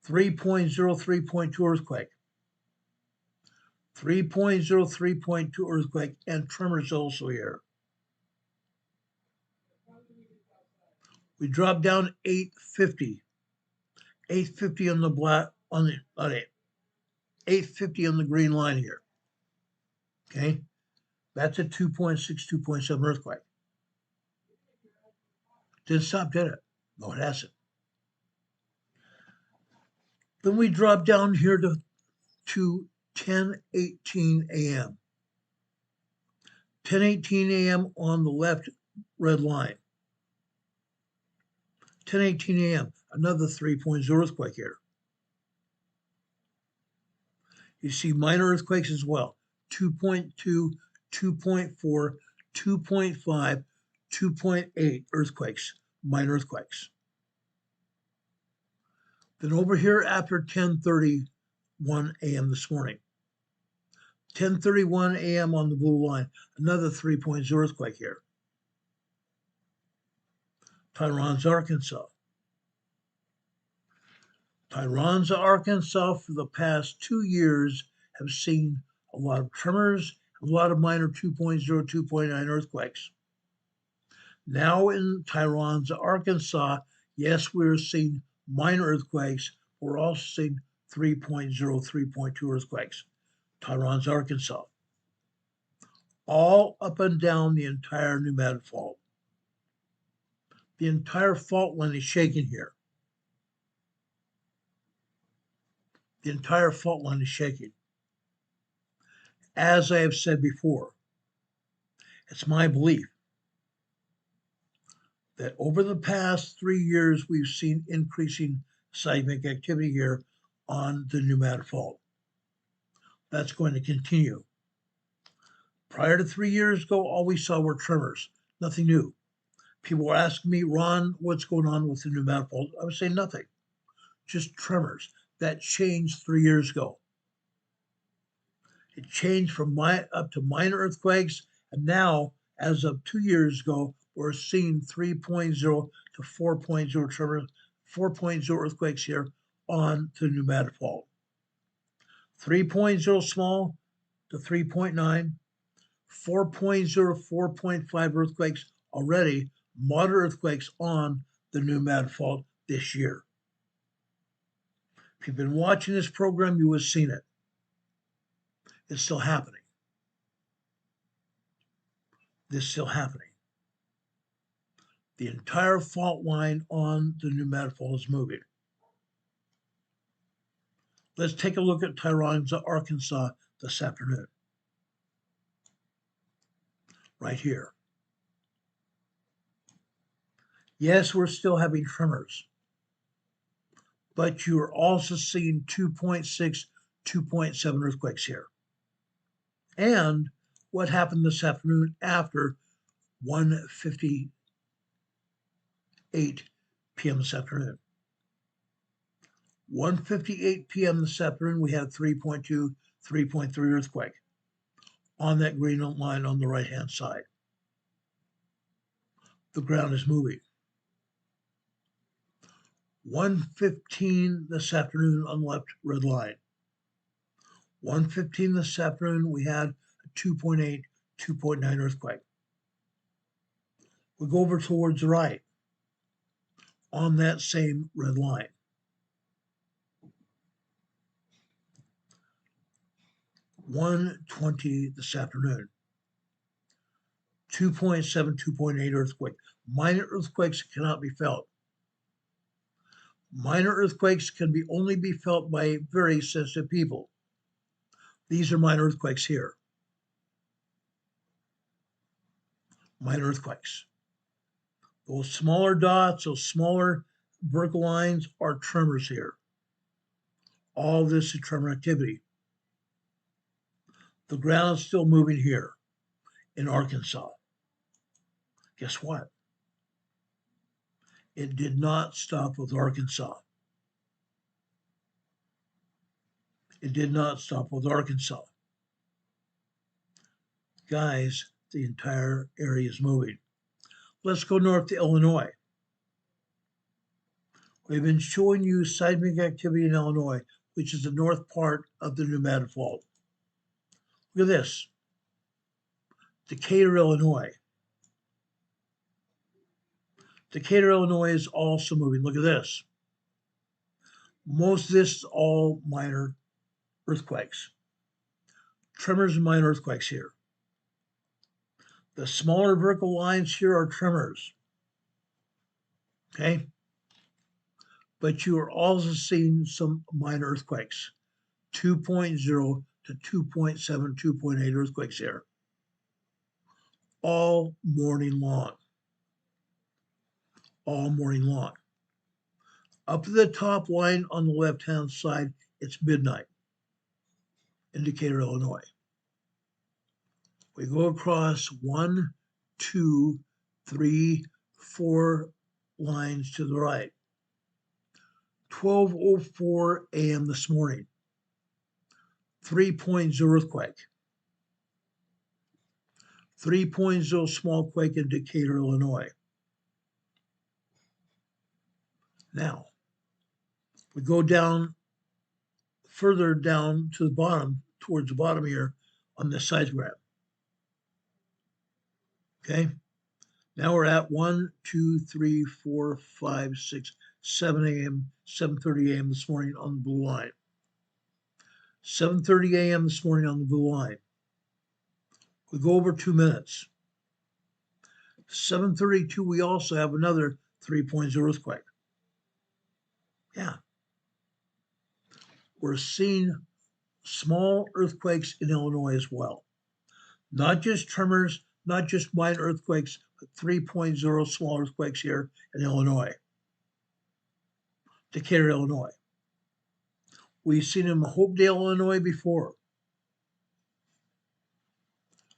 3.0, 3.2 earthquake. 3.0, 3.2 earthquake, and tremors also here. We drop down 8:50. 8:50 on the black, on the 8:50 on the green line here. Okay, that's a 2.6, 2.7 earthquake. Didn't stop, did it? No, it hasn't. Then we drop down here to 10:18 a.m. 10:18 a.m. on the left red line. 10:18 a.m. Another 3.0 earthquake here. You see minor earthquakes as well. 2.2, 2.4, 2.5, 2.8 earthquakes, minor earthquakes. Then over here after 10:31 a.m. this morning, 10:31 a.m. on the blue line, another 3.0 earthquake here. Tyronza, Arkansas. Tyronza, Arkansas, for the past 2 years have seen a lot of tremors, a lot of minor 2.0, 2.9 earthquakes. Now in Tyronza, Arkansas, yes, we're seeing minor earthquakes. We're also seeing 3.0, 3.2 earthquakes. Tyronza, Arkansas. All up and down the entire pneumatic fault. The entire fault line is shaking here. The entire fault line is shaking. As I have said before, it's my belief that over the past 3 years, we've seen increasing seismic activity here on the Pneumatic Fault. That's going to continue. Prior to 3 years ago, all we saw were tremors, nothing new. People were asking me, Ron, what's going on with the Pneumatic Fault? I would say nothing, just tremors. That changed 3 years ago. It changed from up to minor earthquakes, and now, as of 2 years ago, we're seeing 3.0 to 4.0 tremors, 4.0 earthquakes here on the Pneumatic Fault. 3.0 small to 3.9, 4.0, 4.5 earthquakes already, moderate earthquakes on the Pneumatic Fault this year. If you've been watching this program, you have seen it. It's still happening. This is still happening. The entire fault line on the Pneumatic Fault is moving. Let's take a look at Tyronza, Arkansas this afternoon. Right here. Yes, we're still having tremors, but you are also seeing 2.6, 2.7 earthquakes here. And what happened this afternoon after 1:58 p.m. this afternoon? 1:58 p.m. this afternoon, we had 3.2, 3.3 earthquake on that green line on the right-hand side. The ground is moving. 1:15 this afternoon on the left red line. 1:15 this afternoon, we had a 2.8, 2.9 earthquake. We go over towards the right on that same red line. 1:20 this afternoon. 2.7, 2.8 earthquake. Minor earthquakes cannot be felt. Minor earthquakes can only be felt by very sensitive people. These are minor earthquakes here. Minor earthquakes. Those smaller dots, those smaller vertical lines are tremors here. All this is tremor activity. The ground is still moving here in Arkansas. Guess what? It did not stop with Arkansas. It did not stop with Arkansas. Guys, the entire area is moving. Let's go north to Illinois. We've been showing you seismic activity in Illinois, which is the north part of the Pneumatic Fault. Look at this. Decatur, Illinois. Decatur, Illinois is also moving. Look at this. Most of this is all minor earthquakes. Tremors and minor earthquakes here. The smaller vertical lines here are tremors. Okay? But you are also seeing some minor earthquakes. 2.0 to 2.7, 2.8 earthquakes here. All morning long. All morning long. Up to the top line on the left-hand side, it's midnight in Decatur, Illinois. We go across 1, 2, 3, 4 lines to the right. 12:04 a.m. this morning. 3.0 earthquake. 3.0 small quake in Decatur, Illinois. Now, we go down, further down to the bottom, towards the bottom here on this seismograph. Okay, now we're at 1, 2, 3, 4, 5, 6, 7 a.m., 7:30 a.m. this morning on the blue line. 7:30 a.m. this morning on the blue line. We go over 2 minutes. 7:32, we also have another 3.0 earthquake. Yeah. We're seeing small earthquakes in Illinois as well. Not just tremors, not just minor earthquakes, but 3.0 small earthquakes here in Illinois, Decatur, Illinois. We've seen them in Hopedale, Illinois before.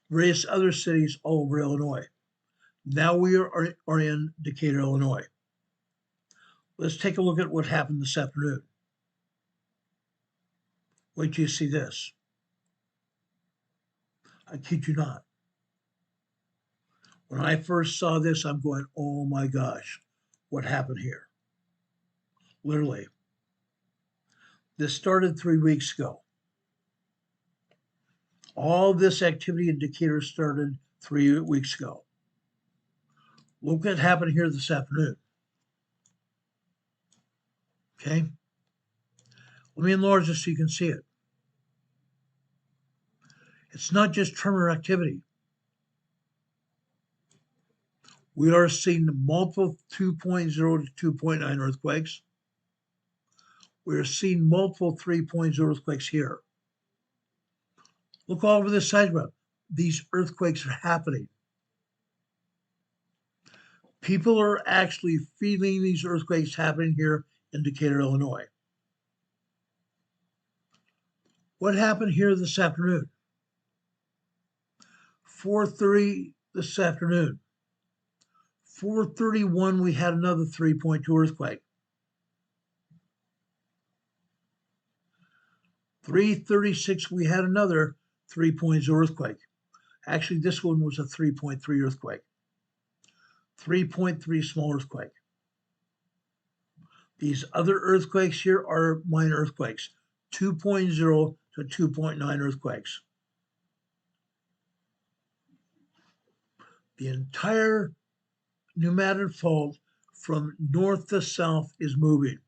Various other cities all over Illinois. Now we are in Decatur, Illinois. Let's take a look at what happened this afternoon. Wait till you see this. I kid you not. When I first saw this, I'm going, oh my gosh, what happened here? Literally. This started 3 weeks ago. All this activity in Decatur started 3 weeks ago. Look what happened here this afternoon. Okay? Let me enlarge this so you can see it. It's not just tremor activity. We are seeing multiple 2.0 to 2.9 earthquakes. We're seeing multiple 3.0 earthquakes here. Look all over this seismograph. These earthquakes are happening. People are actually feeling these earthquakes happening here in Decatur, Illinois. What happened here this afternoon? 4:30 this afternoon. 4:31, we had another 3.2 earthquake. 3:36, we had another 3.0 earthquake. Actually, this one was a 3.3 earthquake. 3.3 small earthquake. These other earthquakes here are minor earthquakes, 2.0 to 2.9 earthquakes. The entire New Madrid fault from north to south is moving.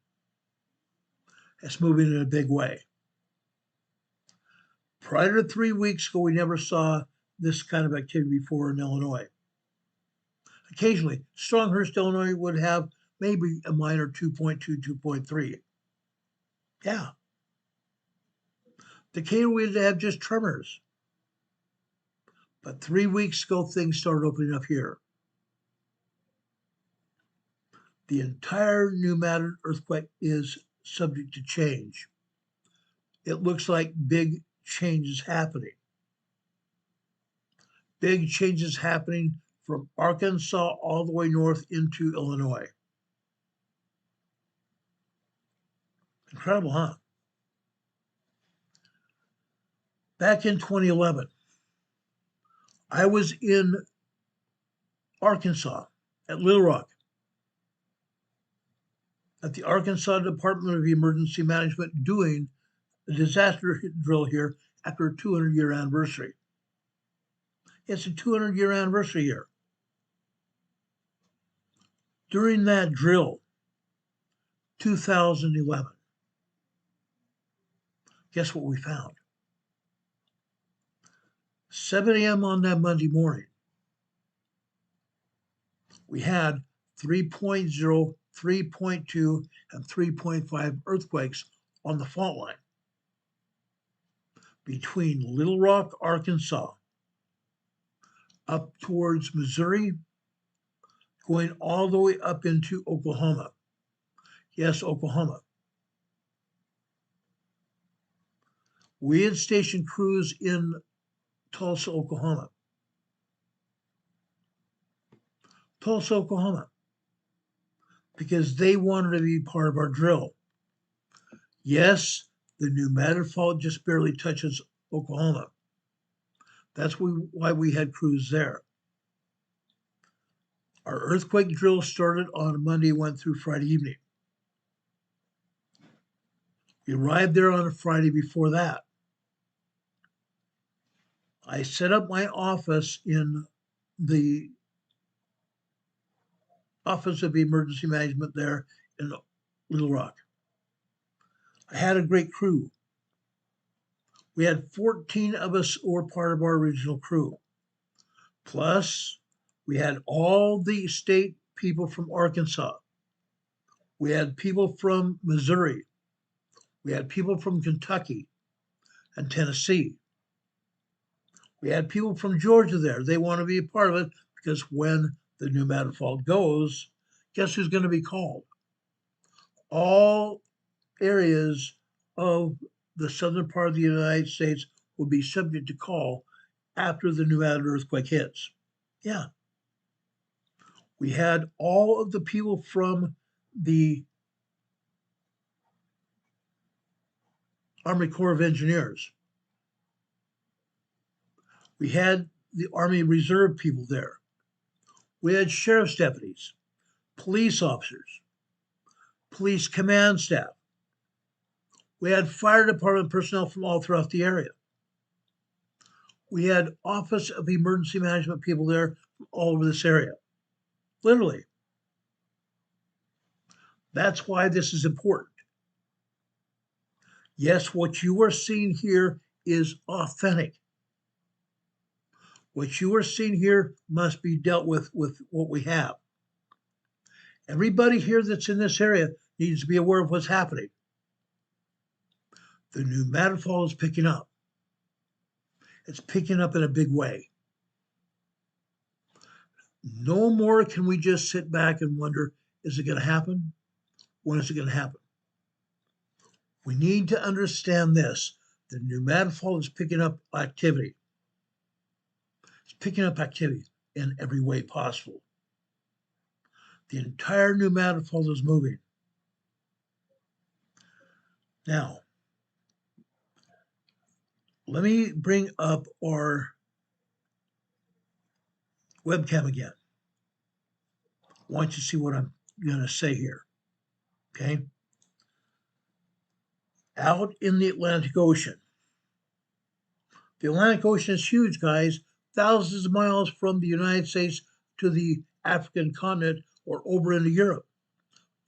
It's moving in a big way. Prior to 3 weeks ago, we never saw this kind of activity before in Illinois. Occasionally, Stronghurst, Illinois would have maybe a minor 2.2, 2.3. Yeah. Decatur would have just tremors. But 3 weeks ago, things started opening up here. The entire New Madrid earthquake is subject to change. It looks like big changes happening. Big changes happening from Arkansas all the way north into Illinois. Incredible, huh? Back in 2011, I was in Arkansas at Little Rock at the Arkansas Department of Emergency Management doing a disaster drill here after a 200-year anniversary. It's a 200-year anniversary here. During that drill, 2011, guess what we found? 7 a.m. on that Monday morning, we had 3.0, 3.2, and 3.5 earthquakes on the fault line between Little Rock, Arkansas, up towards Missouri, going all the way up into Oklahoma. Yes, Oklahoma. We had stationed crews in Tulsa, Oklahoma. Tulsa, Oklahoma, because they wanted to be part of our drill. Yes, the New Madrid fault just barely touches Oklahoma. That's why we had crews there. Our earthquake drill started on Monday, went through Friday evening. We arrived there on a Friday before that. I set up my office in the Office of Emergency Management there in Little Rock. I had a great crew. We had 14 of us who were part of our original crew. Plus, we had all the state people from Arkansas. We had people from Missouri. We had people from Kentucky and Tennessee. We had people from Georgia there. They want to be a part of it because when the new manifold goes, guess who's going to be called? All areas of the southern part of the United States will be subject to call after the pneumatic earthquake hits. Yeah. We had all of the people from the Army Corps of Engineers. We had the Army Reserve people there. We had sheriff's deputies, police officers, police command staff. We had fire department personnel from all throughout the area. We had Office of Emergency Management people there from all over this area. Literally. That's why this is important. Yes, what you are seeing here is authentic. What you are seeing here must be dealt with what we have. Everybody here that's in this area needs to be aware of what's happening. The new manifold is picking up. It's picking up in a big way. No more can we just sit back and wonder, is it going to happen? When is it going to happen? We need to understand this. The new manifold is picking up activity. It's picking up activity in every way possible. The entire new manifold is moving. Now, let me bring up our webcam again. I want you to see what I'm going to say here. Okay? Out in the Atlantic Ocean. The Atlantic Ocean is huge, guys. Thousands of miles from the United States to the African continent or over into Europe.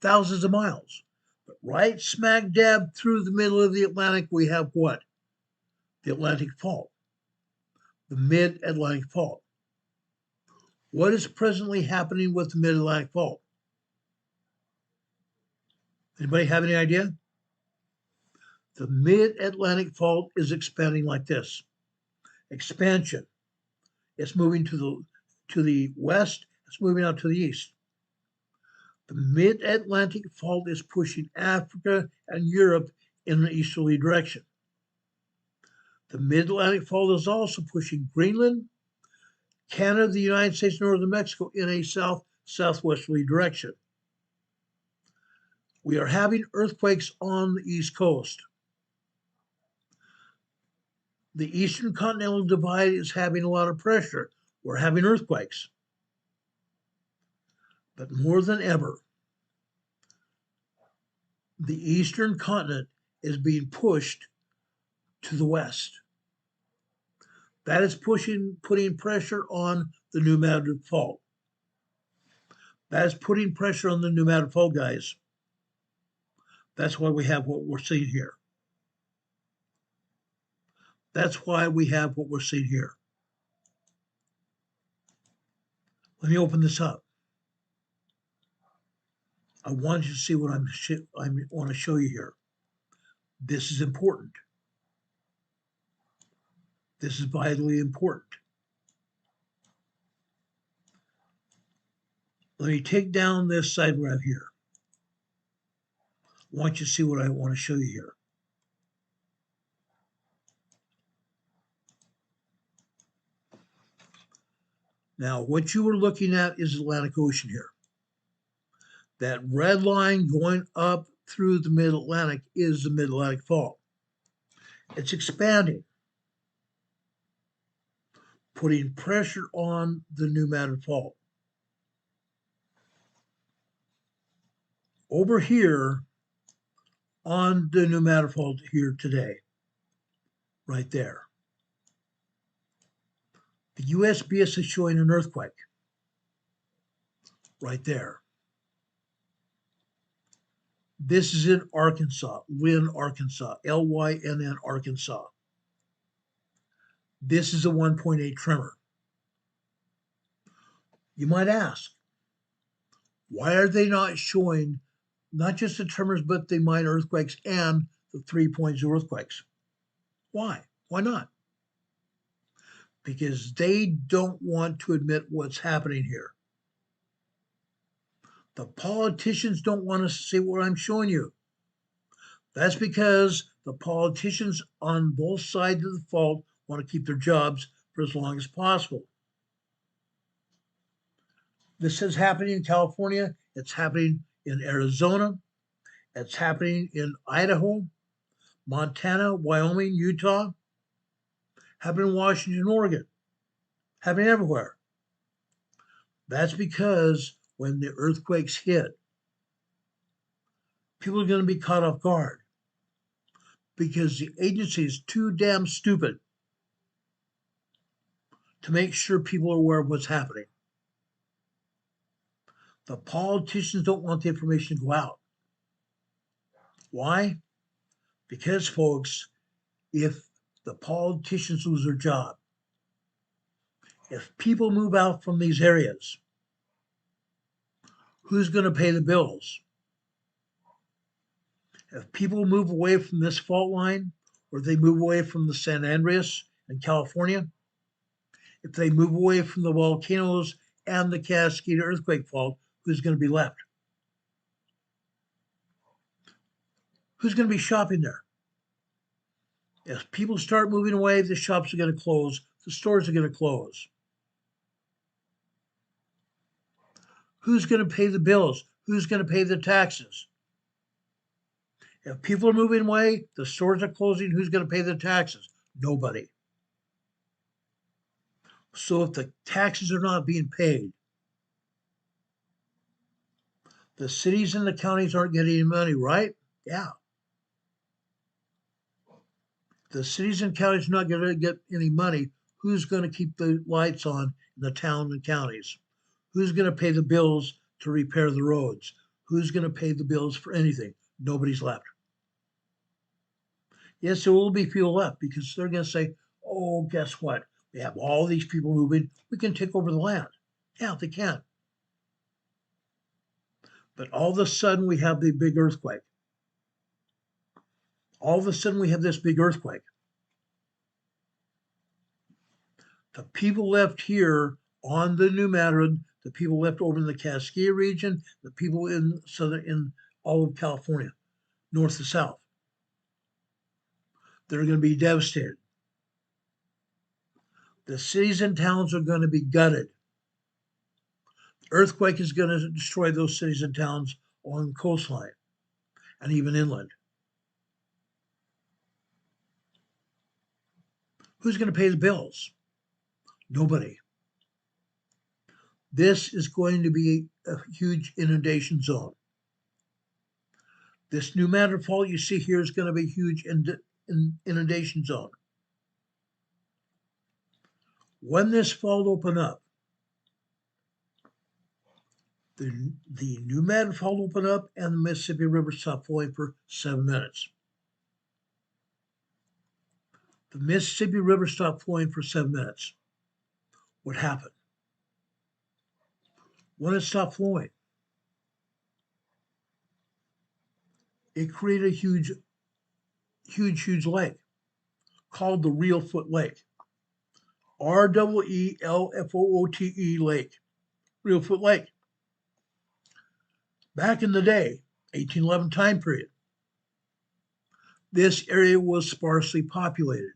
Thousands of miles. But right smack dab through the middle of the Atlantic, we have what? The Atlantic Fault. The Mid-Atlantic Fault. What is presently happening with the Mid-Atlantic Fault? Anybody have any idea? The Mid-Atlantic Fault is expanding like this. Expansion. It's moving to the west. It's moving out to the east. The Mid-Atlantic Fault is pushing Africa and Europe in an easterly direction. The Mid-Atlantic Fault is also pushing Greenland, Canada, the United States, northern Mexico in a southwesterly direction. We are having earthquakes on the East Coast. The Eastern Continental Divide is having a lot of pressure. We're having earthquakes. But more than ever, the Eastern continent is being pushed to the west. That is putting pressure on the pneumatic fault. That is putting pressure on the pneumatic fault, guys. That's why we have what we're seeing here. That's why we have what we're seeing here. Let me open this up. I want you to see what I want to show you here. This is important. This is vitally important. Let me take down this side graph here. I want you to see what I want to show you here. Now, what you were looking at is the Atlantic Ocean here. That red line going up through the Mid-Atlantic is the Mid-Atlantic Fault. It's expanding, putting pressure on the pneumatic fault. Over here on the pneumatic fault here today, right there. The USGS is showing an earthquake right there. This is in Arkansas, Lynn, Arkansas, Lynn, Arkansas. This is a 1.8 tremor. You might ask, why are they not showing not just the tremors, but the minor earthquakes and the 3.0 earthquakes. Why? Why not? Because they don't want to admit what's happening here. The politicians don't want us to see what I'm showing you. That's because the politicians on both sides of the fault want to keep their jobs for as long as possible. This is happening in California. It's happening in Arizona. It's happening in Idaho, Montana, Wyoming, Utah. Happening in Washington, Oregon. Happening everywhere. That's because when the earthquakes hit, people are going to be caught off guard because the agency is too damn stupid to make sure people are aware of what's happening. The politicians don't want the information to go out. Why? Because, folks, if the politicians lose their job, if people move out from these areas, who's going to pay the bills? If people move away from this fault line, or they move away from the San Andreas in California, if they move away from the volcanoes and the Cascade earthquake fault, who's going to be left? Who's going to be shopping there? If people start moving away, the shops are going to close, the stores are going to close. Who's going to pay the bills? Who's going to pay the taxes? If people are moving away, the stores are closing, who's going to pay the taxes? Nobody. So if the taxes are not being paid, the cities and the counties aren't getting any money, right? Yeah. The cities and counties are not going to get any money. Who's going to keep the lights on in the town and counties? Who's going to pay the bills to repair the roads? Who's going to pay the bills for anything? Nobody's left. Yes, there will be people left because they're going to say, oh, guess what? We have all these people moving. We can take over the land. Yeah, they can. But all of a sudden, we have the big earthquake. All of a sudden, we have this big earthquake. The people left here on the New Madrid, the people left over in the Cascade region, the people in all of California, north to south, they're going to be devastated. The cities and towns are going to be gutted. The earthquake is going to destroy those cities and towns along the coastline and even inland. Who's going to pay the bills? Nobody. This is going to be a huge inundation zone. This New Madrid fault you see here is going to be a huge inundation zone. When this fault opened up, the New Madrid fault opened up and the Mississippi River stopped flowing for 7 minutes. The Mississippi River stopped flowing for 7 minutes. What happened? When it stopped flowing, it created a huge lake called the Real Foot Lake. REELFOOTE Lake. Real Foot Lake. Back in the day, 1811 time period, this area was sparsely populated.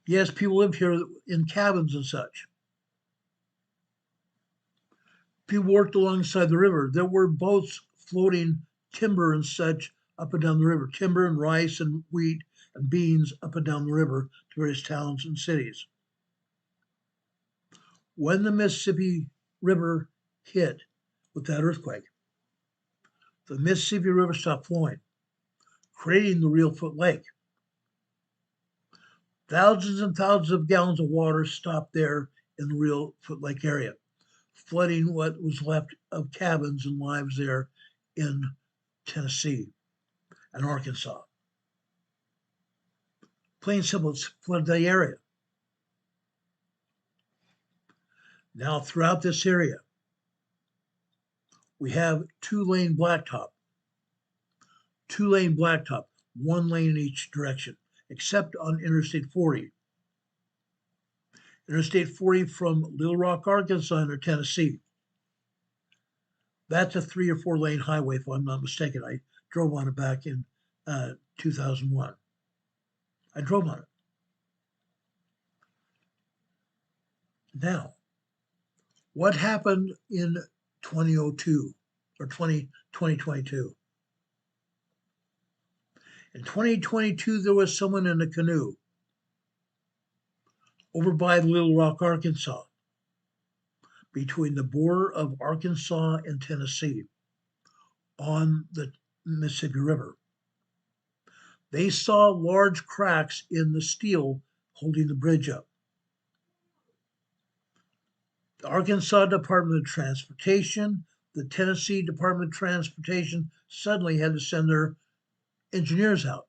Yes, people lived here in cabins and such. People worked alongside the river. There were boats floating timber and such up and down the river, timber and rice and wheat and beans up and down the river to various towns and cities. When the Mississippi River hit with that earthquake, the Mississippi River stopped flowing, creating the Real Foot Lake. Thousands and thousands of gallons of water stopped there in the Real Foot Lake area, flooding what was left of cabins and lives there in Tennessee and Arkansas. Plain and simple, it's flooded the area. Now, throughout this area, we have 2-lane blacktop. 2-lane blacktop, 1 lane in each direction, except on Interstate 40. Interstate 40 from Little Rock, Arkansas into Tennessee. That's a 3 or 4 lane highway, if I'm not mistaken. I drove on it back in 2001. I drove on it. Now, what happened in 2002 or 2022? In 2022, there was someone in a canoe over by Little Rock, Arkansas, between the border of Arkansas and Tennessee on the Mississippi River. They saw large cracks in the steel holding the bridge up. The Arkansas Department of Transportation, the Tennessee Department of Transportation suddenly had to send their engineers out.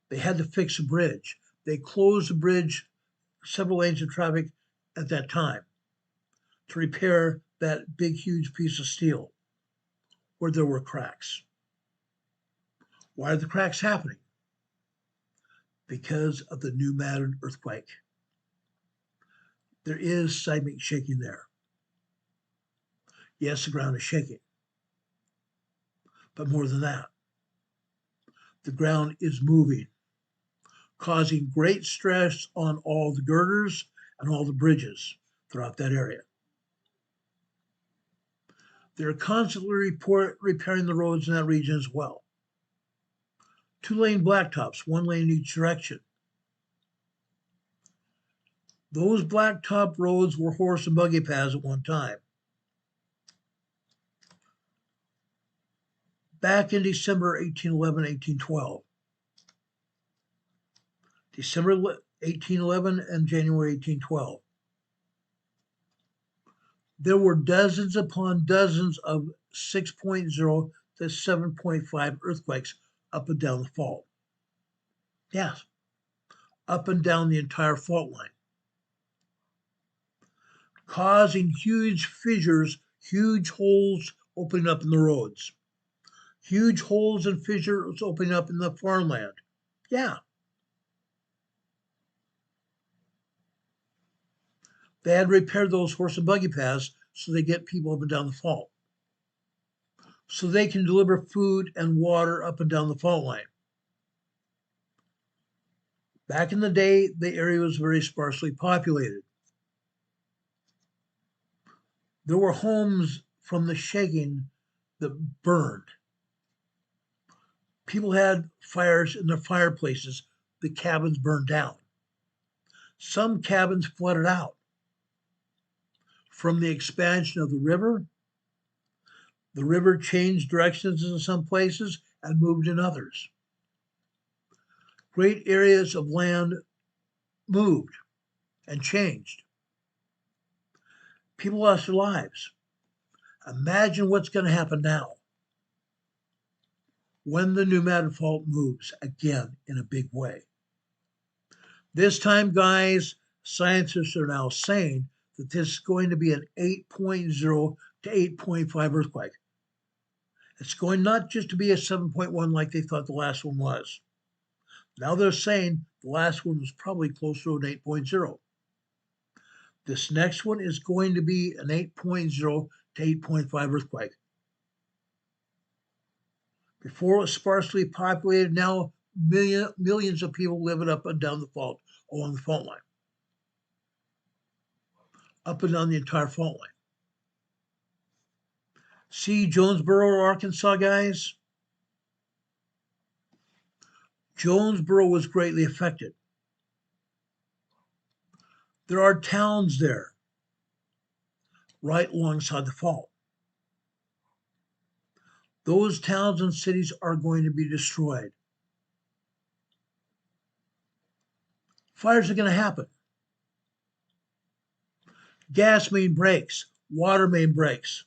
They had to fix a bridge. They closed the bridge, several lanes of traffic at that time, to repair that big, huge piece of steel where there were cracks. Why are the cracks happening? Because of the New Madrid earthquake. There is seismic shaking there. Yes, the ground is shaking. But more than that, the ground is moving, causing great stress on all the girders and all the bridges throughout that area. They're constantly repairing the roads in that region as well. 2-lane blacktops, 1 lane in each direction. Those blacktop roads were horse and buggy paths at one time. Back in December 1811, 1812. December 1811 and January 1812. There were dozens upon dozens of 6.0 to 7.5 earthquakes up and down the fault. Yes, up and down the entire fault line, causing huge fissures, huge holes opening up in the roads, huge holes and fissures opening up in the farmland. Yeah. They had to repair those horse and buggy paths so they get people up and down the fault, so they can deliver food and water up and down the fault line. Back in the day, the area was very sparsely populated. There were homes from the shaking that burned. People had fires in their fireplaces. The cabins burned down. Some cabins flooded out from the expansion of the river. The river changed directions in some places and moved in others. Great areas of land moved and changed. People lost their lives. Imagine what's going to happen now when the New Madrid fault moves again in a big way. This time, guys, scientists are now saying that this is going to be an 8.0 to 8.5 earthquake. It's going not just to be a 7.1 like they thought the last one was. Now they're saying the last one was probably closer to an 8.0. This next one is going to be an 8.0 to 8.5 earthquake. Before it was sparsely populated, now millions of people living up and down the fault, along the fault line. Up and down the entire fault line. See Jonesboro, Arkansas, guys? Jonesboro was greatly affected. There are towns there right alongside the fault. Those towns and cities are going to be destroyed. Fires are going to happen. Gas main breaks, water main breaks.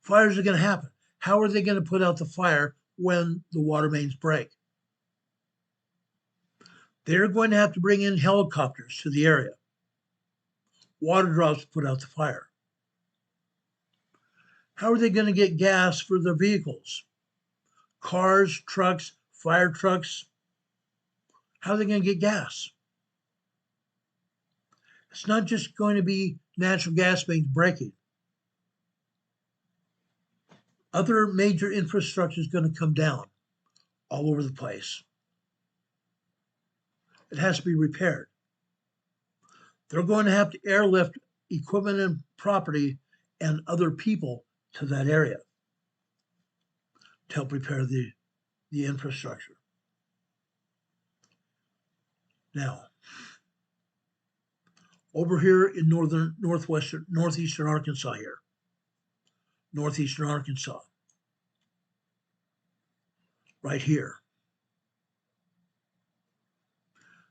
Fires are going to happen. How are they going to put out the fire when the water mains break? They're going to have to bring in helicopters to the area. Water drops to put out the fire. How are they going to get gas for their vehicles? cars, trucks, fire trucks, how are they going to get gas? It's not just going to be natural gas mains breaking. Other major infrastructure is going to come down all over the place. It has to be repaired. They're going to have to airlift equipment and property and other people to that area to help repair the infrastructure. Now, over here in northeastern Arkansas here, northeastern Arkansas, right here.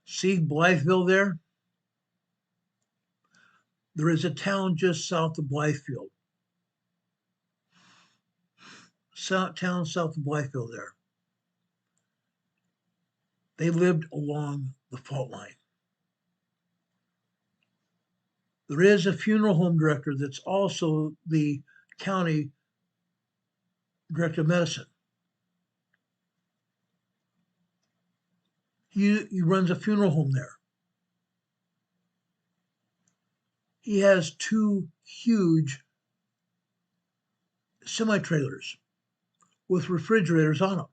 See Blytheville there? There is a town just south of Blytheville. Town south of Blytheville there. They lived along the fault line. There is a funeral home director that's also the county director of medicine. He runs a funeral home there. He has 2 huge semi-trailers with refrigerators on them,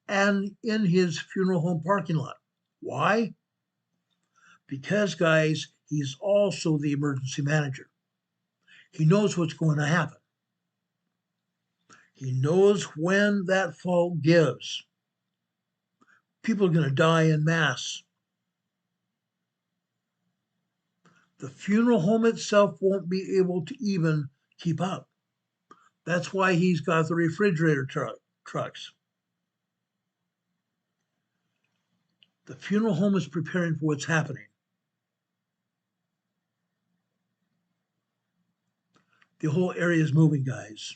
and in his funeral home parking lot. Why? Because, guys, he's also the emergency manager. He knows what's going to happen. He knows when that fault gives. People are going to die en masse. The funeral home itself won't be able to even keep up. That's why he's got the refrigerator trucks. The funeral home is preparing for what's happening. The whole area is moving, guys.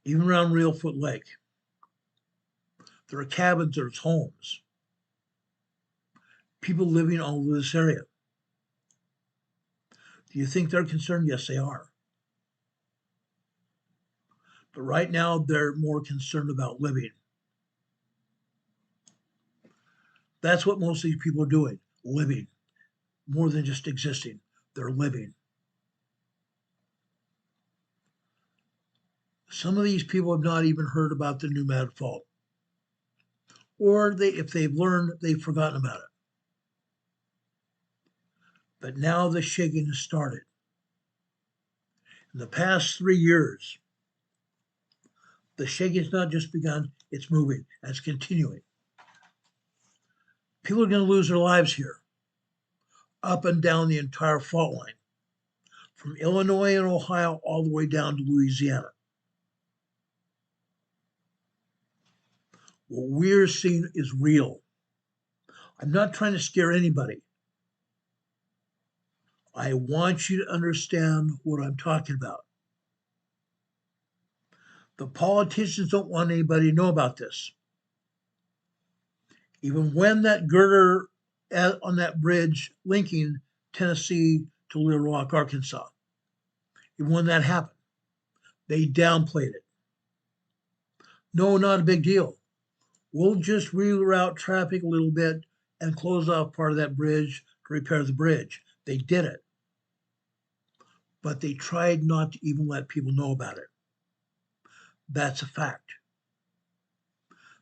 Even around Reelfoot Lake. There are cabins, there's homes. People living all over this area. Do you think they're concerned? Yes, they are. But right now, they're more concerned about living. That's what most of these people are doing, living. More than just existing, they're living. Some of these people have not even heard about the pneumatic fault. Or if they've learned, they've forgotten about it. But now the shaking has started. In the past 3 years, the shaking has not just begun, it's moving, and it's continuing. People are going to lose their lives here, up and down the entire fault line, from Illinois and Ohio all the way down to Louisiana. What we're seeing is real. I'm not trying to scare anybody. I want you to understand what I'm talking about. The politicians don't want anybody to know about this. Even when that girder on that bridge linking Tennessee to Little Rock, Arkansas, even when that happened, they downplayed it. No, not a big deal. We'll just reroute traffic a little bit and close off part of that bridge to repair the bridge. They did it. But they tried not to even let people know about it. That's a fact.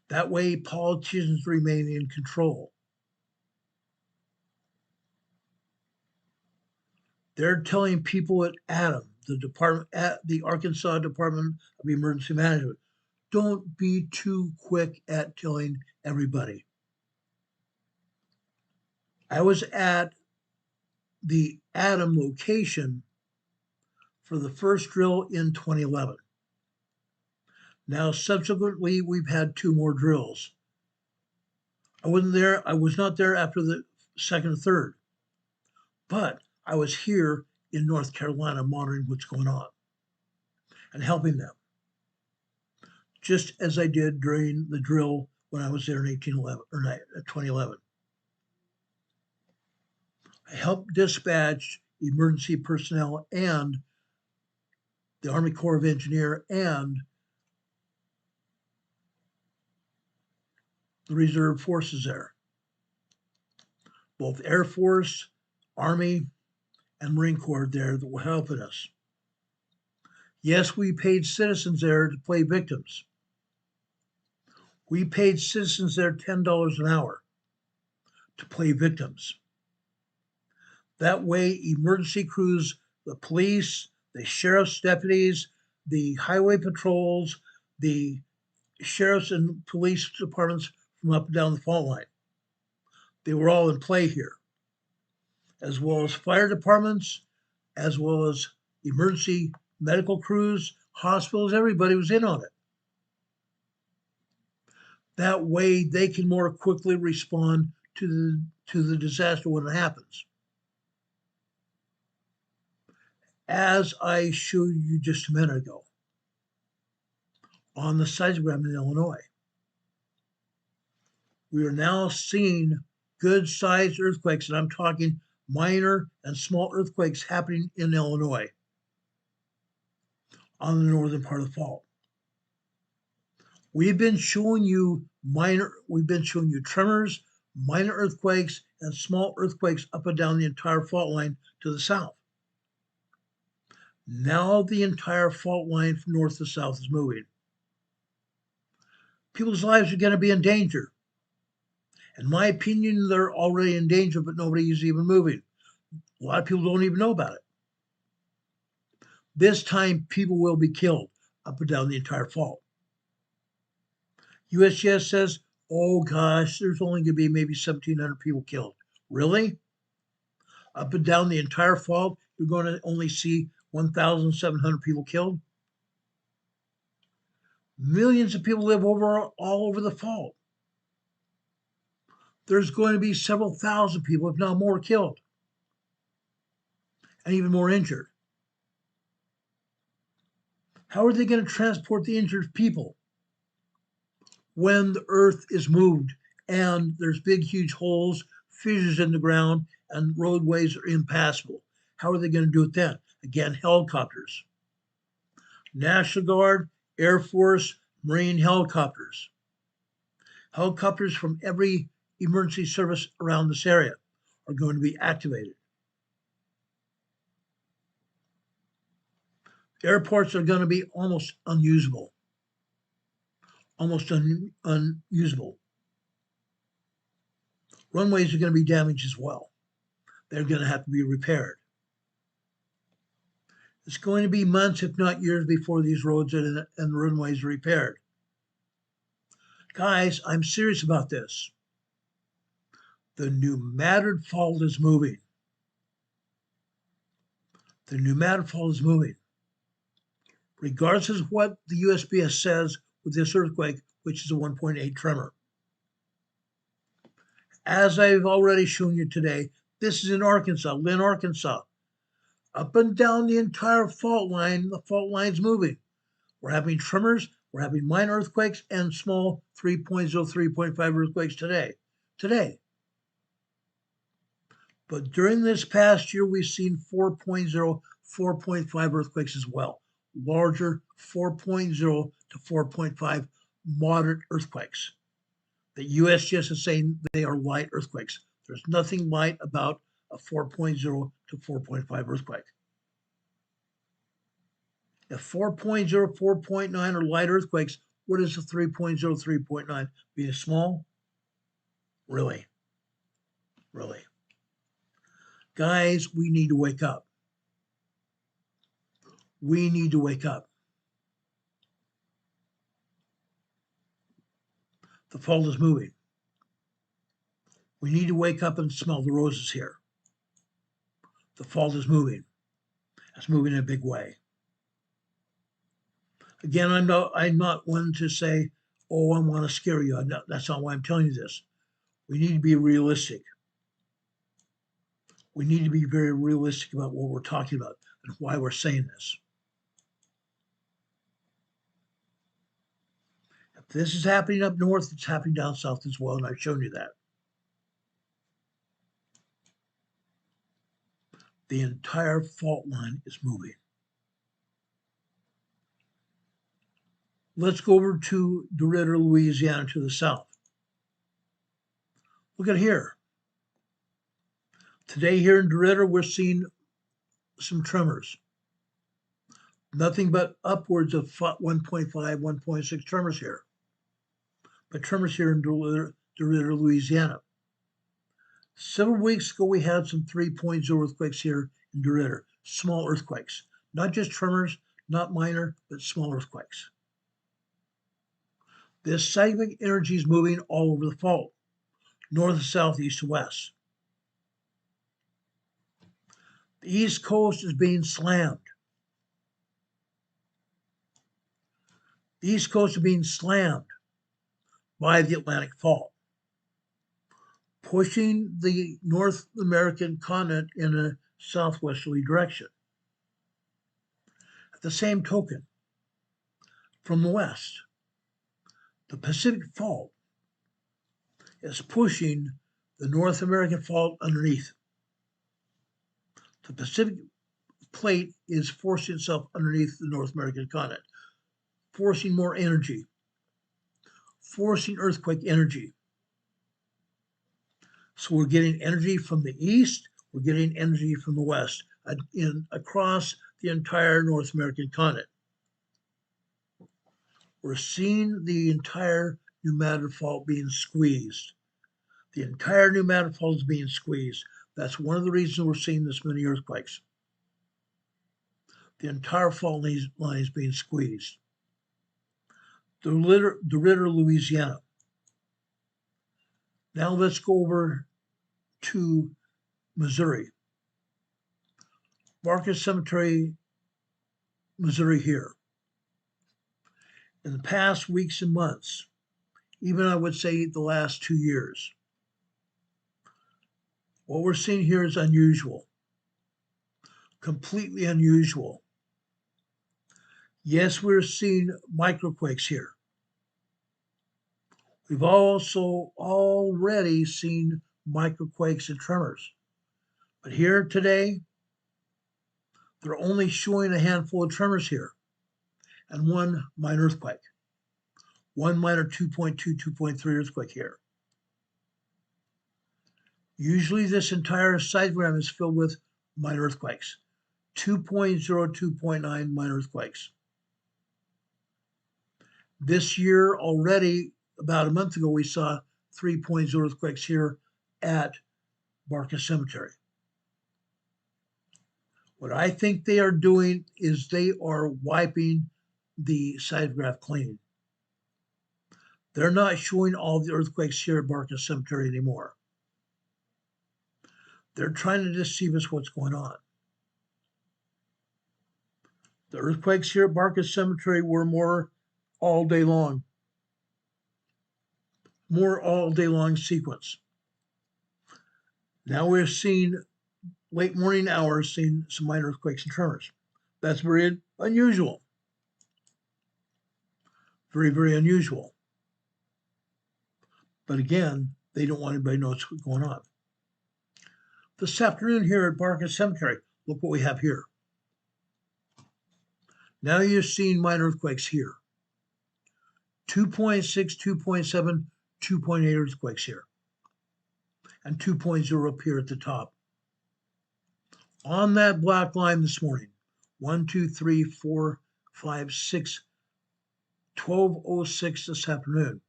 That way, politicians remain in control. They're telling people at ADEM, the Arkansas Department of Emergency Management, don't be too quick at telling everybody. I was at the ADEM location for the first drill in 2011. Now, subsequently, we've had 2 more drills. I was not there after the second or third, but I was here in North Carolina monitoring what's going on and helping them, just as I did during the drill when I was there in 2011. I helped dispatch emergency personnel and the Army Corps of Engineers, and the reserve forces there. Both Air Force, Army, and Marine Corps there that were helping us. Yes, we paid citizens there to play victims. We paid citizens there $10 an hour to play victims. That way, emergency crews, the police, the sheriff's deputies, the highway patrols, the sheriffs and police departments from up and down the fault line, they were all in play here, as well as fire departments, as well as emergency medical crews, hospitals, everybody was in on it. That way they can more quickly respond to the disaster when it happens. As I showed you just a minute ago on the seismogram in Illinois, we are now seeing good-sized earthquakes, and I'm talking minor and small earthquakes happening in Illinois on the northern part of the fault. We've been showing you tremors, minor earthquakes, and small earthquakes up and down the entire fault line to the south. Now the entire fault line from north to south is moving. People's lives are going to be in danger. In my opinion, they're already in danger, but nobody is even moving. A lot of people don't even know about it. This time, people will be killed up and down the entire fault. USGS says, oh gosh, there's only going to be maybe 1,700 people killed. Really? Up and down the entire fault, you're going to only see 1,700 people killed? Millions of people live all over the fault. There's going to be several thousand people, if not more, killed, and even more injured. How are they going to transport the injured people when the earth is moved and there's big, huge holes, fissures in the ground, and roadways are impassable? How are they going to do it then? Again, helicopters. National Guard, Air Force, Marine helicopters. Helicopters from every emergency service around this area are going to be activated. Airports are going to be almost unusable. Unusable. Runways are going to be damaged as well. They're going to have to be repaired. It's going to be months, if not years, before these roads and runways are repaired. Guys, I'm serious about this. The New Madrid fault is moving. The New Madrid fault is moving. Regardless of what the USGS says with this earthquake, which is a 1.8 tremor. As I've already shown you today, this is in Arkansas, Lynn, Arkansas. Up and down the entire fault line, the fault line's moving. We're having tremors, we're having minor earthquakes, and small 3.0, 3.5 earthquakes today. But during this past year, we've seen 4.0, 4.5 earthquakes as well. Larger 4.0 to 4.5 moderate earthquakes. The USGS is saying they are light earthquakes. There's nothing light about a 4.0 to 4.5 earthquake. If 4.0, 4.9 are light earthquakes, what is a 3.0, 3.9? Being small? Really? Really? Guys, we need to wake up. We need to wake up. The fault is moving. We need to wake up and smell the roses here. The fault is moving. It's moving in a big way. Again, I'm not one to say, oh, I want to scare you. That's not why I'm telling you this. We need to be realistic. We need to be very realistic about what we're talking about and why we're saying this. If this is happening up north, it's happening down south as well, and I've shown you that. The entire fault line is moving. Let's go over to DeRidder, Louisiana to the south. Look at here. Today here in DeRidder, we're seeing some tremors. Nothing but upwards of 1.5, 1.6 tremors here. But tremors here in DeRidder, Louisiana. Several weeks ago, we had some 3.0 earthquakes here in DeRidder. Small earthquakes. Not just tremors, not minor, but small earthquakes. This seismic energy is moving all over the fault. North to south, east to west. The East Coast is being slammed. The East Coast is being slammed by the Atlantic Fault, pushing the North American continent in a southwesterly direction. At the same token, from the west, the Pacific Fault is pushing the North American Fault underneath. The Pacific Plate is forcing itself underneath the North American continent, forcing more energy, forcing earthquake energy. So we're getting energy from the east, we're getting energy from the west, across the entire North American continent. We're seeing the entire New Madrid Fault being squeezed. The entire New Madrid Fault is being squeezed. That's one of the reasons we're seeing this many earthquakes. The entire fault line is being squeezed. DeRidder, Louisiana. Now let's go over to Missouri. Marcus Cemetery, Missouri here. In the past weeks and months, even I would say the last 2 years, what we're seeing here is unusual, completely unusual. Yes, we're seeing microquakes here. We've also already seen microquakes and tremors. But here today, they're only showing a handful of tremors here and one minor earthquake. One minor 2.2, 2.3 earthquake here. Usually this entire seismogram is filled with minor earthquakes. 2.0, 2.9 minor earthquakes. This year already, about a month ago, we saw 3.0 earthquakes here at Marcus Cemetery. What I think they are doing is they are wiping the seismograph clean. They're not showing all the earthquakes here at Marcus Cemetery anymore. They're trying to deceive us what's going on. The earthquakes here at Marcus Cemetery were more all day long. More all day long sequence. Now we're seeing late morning hours, seeing some minor earthquakes and tremors. That's very unusual. Very, very unusual. But again, they don't want anybody to know what's going on. This afternoon here at Marcus Cemetery, look what we have here. Now you're seeing minor earthquakes here. 2.6, 2.7, 2.8 earthquakes here. And 2.0 up here at the top. On that black line this morning, 1, 2, 3, 4, 5, 6, 12:06 this afternoon.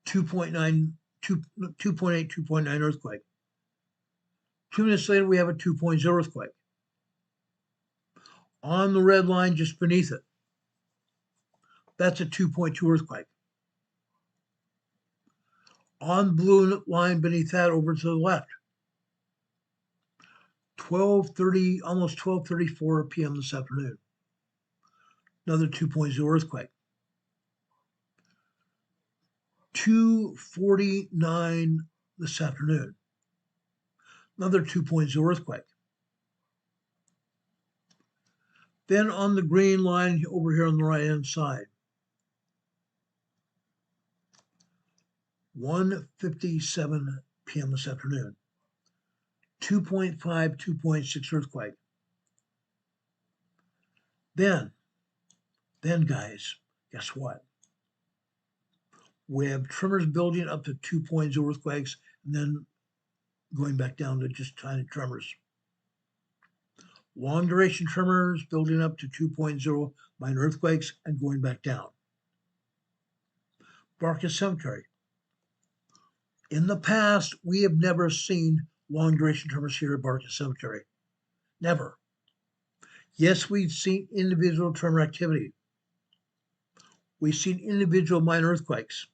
2.8, 2.9 earthquake. 2 minutes later, we have a 2.0 earthquake. On the red line just beneath it, that's a 2.2 earthquake. On the blue line beneath that over to the left, 12:30, almost 12:34 p.m. this afternoon. Another 2.0 earthquake. 2:49 this afternoon. Another 2.0 earthquake. Then on the green line over here on the right-hand side, 1:57 p.m. this afternoon. 2.5, 2.6 earthquake. Then guys, Guess what? We have tremors building up to 2.0 earthquakes and then going back down to just tiny tremors. Long duration tremors building up to 2.0 minor earthquakes and going back down. Barker Cemetery. In the past, we have never seen long duration tremors here at Barker Cemetery. Never. Yes, we've seen individual tremor activity. We've seen individual minor earthquakes.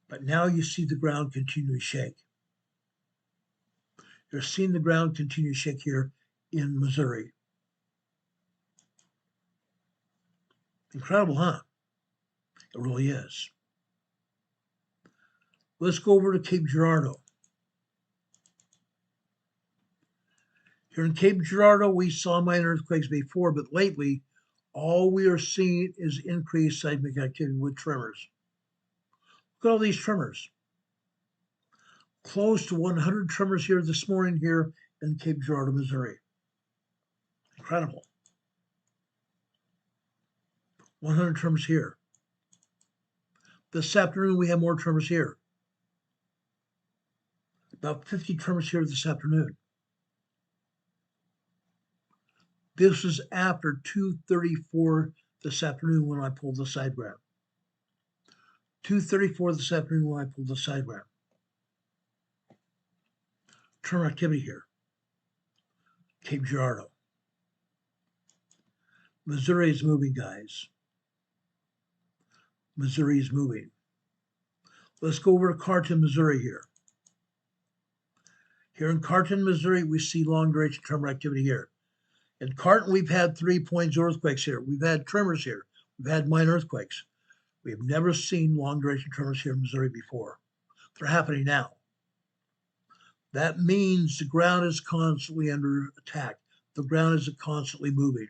But now you see the ground continue to shake. You're seeing the ground continue to shake here in Missouri. Incredible, huh? It really is. Let's go over to Cape Girardeau. Here in Cape Girardeau, we saw minor earthquakes before, but lately, all we are seeing is increased seismic activity with tremors. Look at all these tremors. Close to 100 tremors here this morning here in Cape Girardeau, Missouri. Incredible. 100 tremors here. This afternoon, we have more tremors here. About 50 tremors here this afternoon. This is after 2:34 this afternoon when I pulled the sidegram. 2:34 this afternoon when I pulled the sidegram. Tremor activity here. Cape Girardeau. Missouri is moving, guys. Missouri is moving. Let's go over to Carton, Missouri here. Here in Carton, Missouri, we see long duration tremor activity here. In Carton, we've had 3.0 earthquakes here. We've had tremors here. We've had minor earthquakes. We have never seen long duration tremors here in Missouri before. They're happening now. That means the ground is constantly under attack. The ground is constantly moving.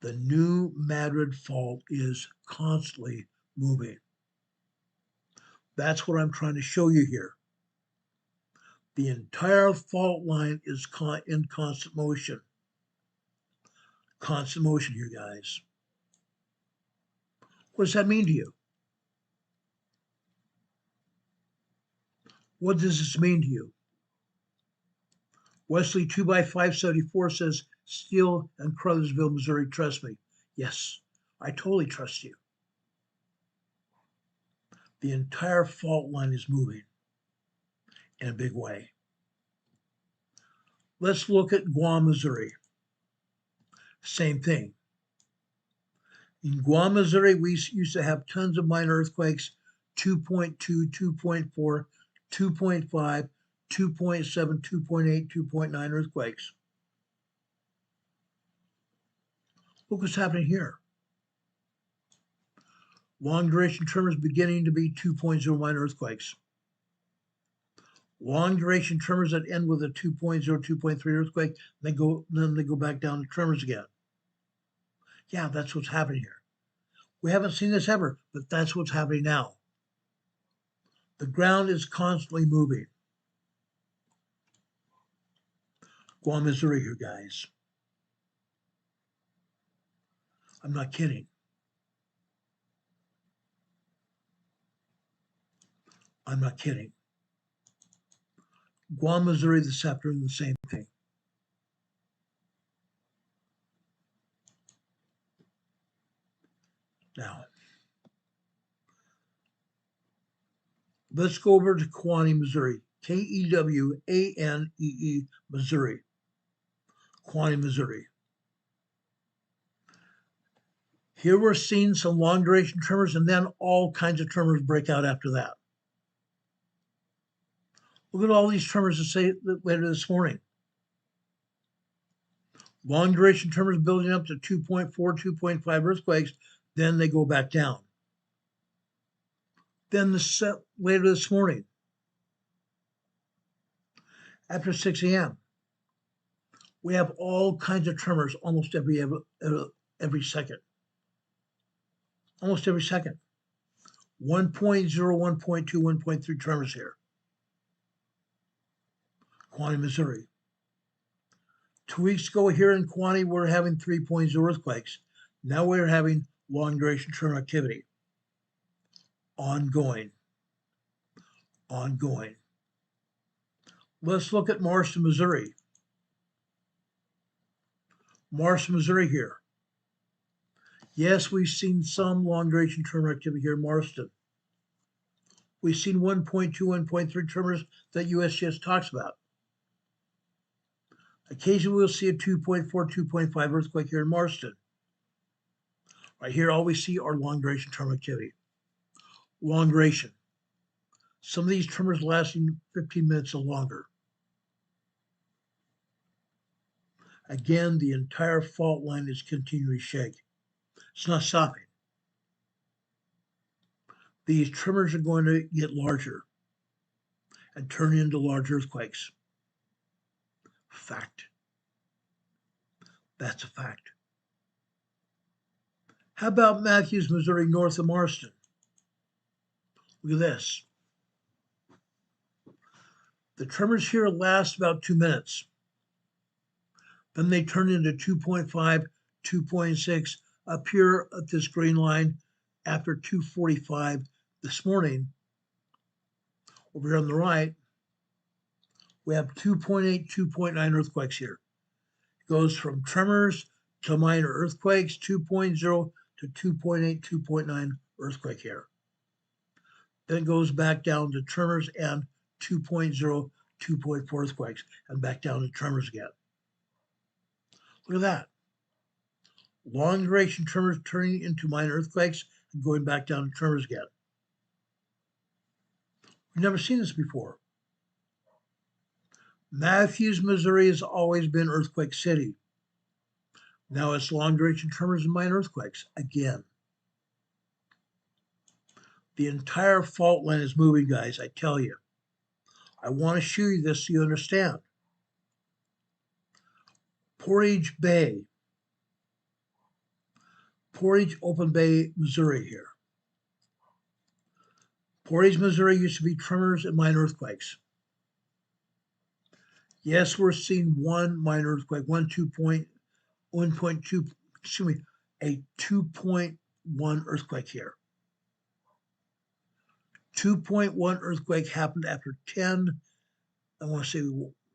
The new Madrid fault is constantly moving. That's what I'm trying to show you here. The entire fault line is in constant motion. Constant motion here, guys. What does that mean to you? What does this mean to you? Wesley 2x574 says, Steele and Crothersville, Missouri, trust me. Yes, I totally trust you. The entire fault line is moving in a big way. Let's look at Guam, Missouri. Same thing. In Guam, Missouri, we used to have tons of minor earthquakes, 2.2, 2.4, 2.5, 2.7, 2.8, 2.9 earthquakes. Look what's happening here. Long duration tremors beginning to be 2.0 minor earthquakes. Long duration tremors that end with a 2.0, 2.3 earthquake, then they go back down to tremors again. Yeah, that's what's happening here. We haven't seen this ever, but that's what's happening now. The ground is constantly moving. Guam, Missouri here, guys. I'm not kidding. I'm not kidding. Guam, Missouri this afternoon, the same thing. Now, let's go over to Kewanee, Missouri. Kewanee, Missouri. Kewanee, Missouri. Here we're seeing some long duration tremors and then all kinds of tremors break out after that. Look at all these tremors to say later this morning. Long duration tremors building up to 2.4, 2.5 earthquakes, then they go back down. Then later this morning, after 6 a.m., we have all kinds of tremors almost every second. Almost every second. 1.0, 1.2, 1.3 tremors here. Kewanee, Missouri. 2 weeks ago here in Quaney, we're having 3.0 earthquakes. Now we're having long duration tremor activity. Ongoing. Let's look at Marston, Missouri. Marston, Missouri here. Yes, we've seen some long duration tremor activity here in Marston. We've seen 1.2, 1.3 tremors that USGS talks about. Occasionally we'll see a 2.4, 2.5 earthquake here in Marston. Right here, all we see are long duration tremor activity. Long duration. Some of these tremors lasting 15 minutes or longer. Again, the entire fault line is continuing to shake. It's not stopping. These tremors are going to get larger and turn into large earthquakes. Fact. That's a fact. How about Matthews, Missouri, north of Marston? Look at this. The tremors here last about 2 minutes. Then they turn into 2.5, 2.6 up here at this green line after 2:45 this morning. Over here on the right, we have 2.8, 2.9 earthquakes here. It goes from tremors to minor earthquakes, 2.0 to 2.8, 2.9 earthquake here. Then it goes back down to tremors and 2.0, 2.4 earthquakes, and back down to tremors again. Look at that. Long duration tremors turning into minor earthquakes and going back down to tremors again. We've never seen this before. Matthews, Missouri has always been earthquake city. Now it's long duration tremors and minor earthquakes again. The entire fault line is moving, guys, I tell you. I want to show you this so you understand. Portage Bay. Portage Open Bay, Missouri here. Portage, Missouri used to be tremors and minor earthquakes. Yes, we're seeing one minor earthquake, 1.2, a 2.1 earthquake here. 2.1 earthquake happened after 10, I want to say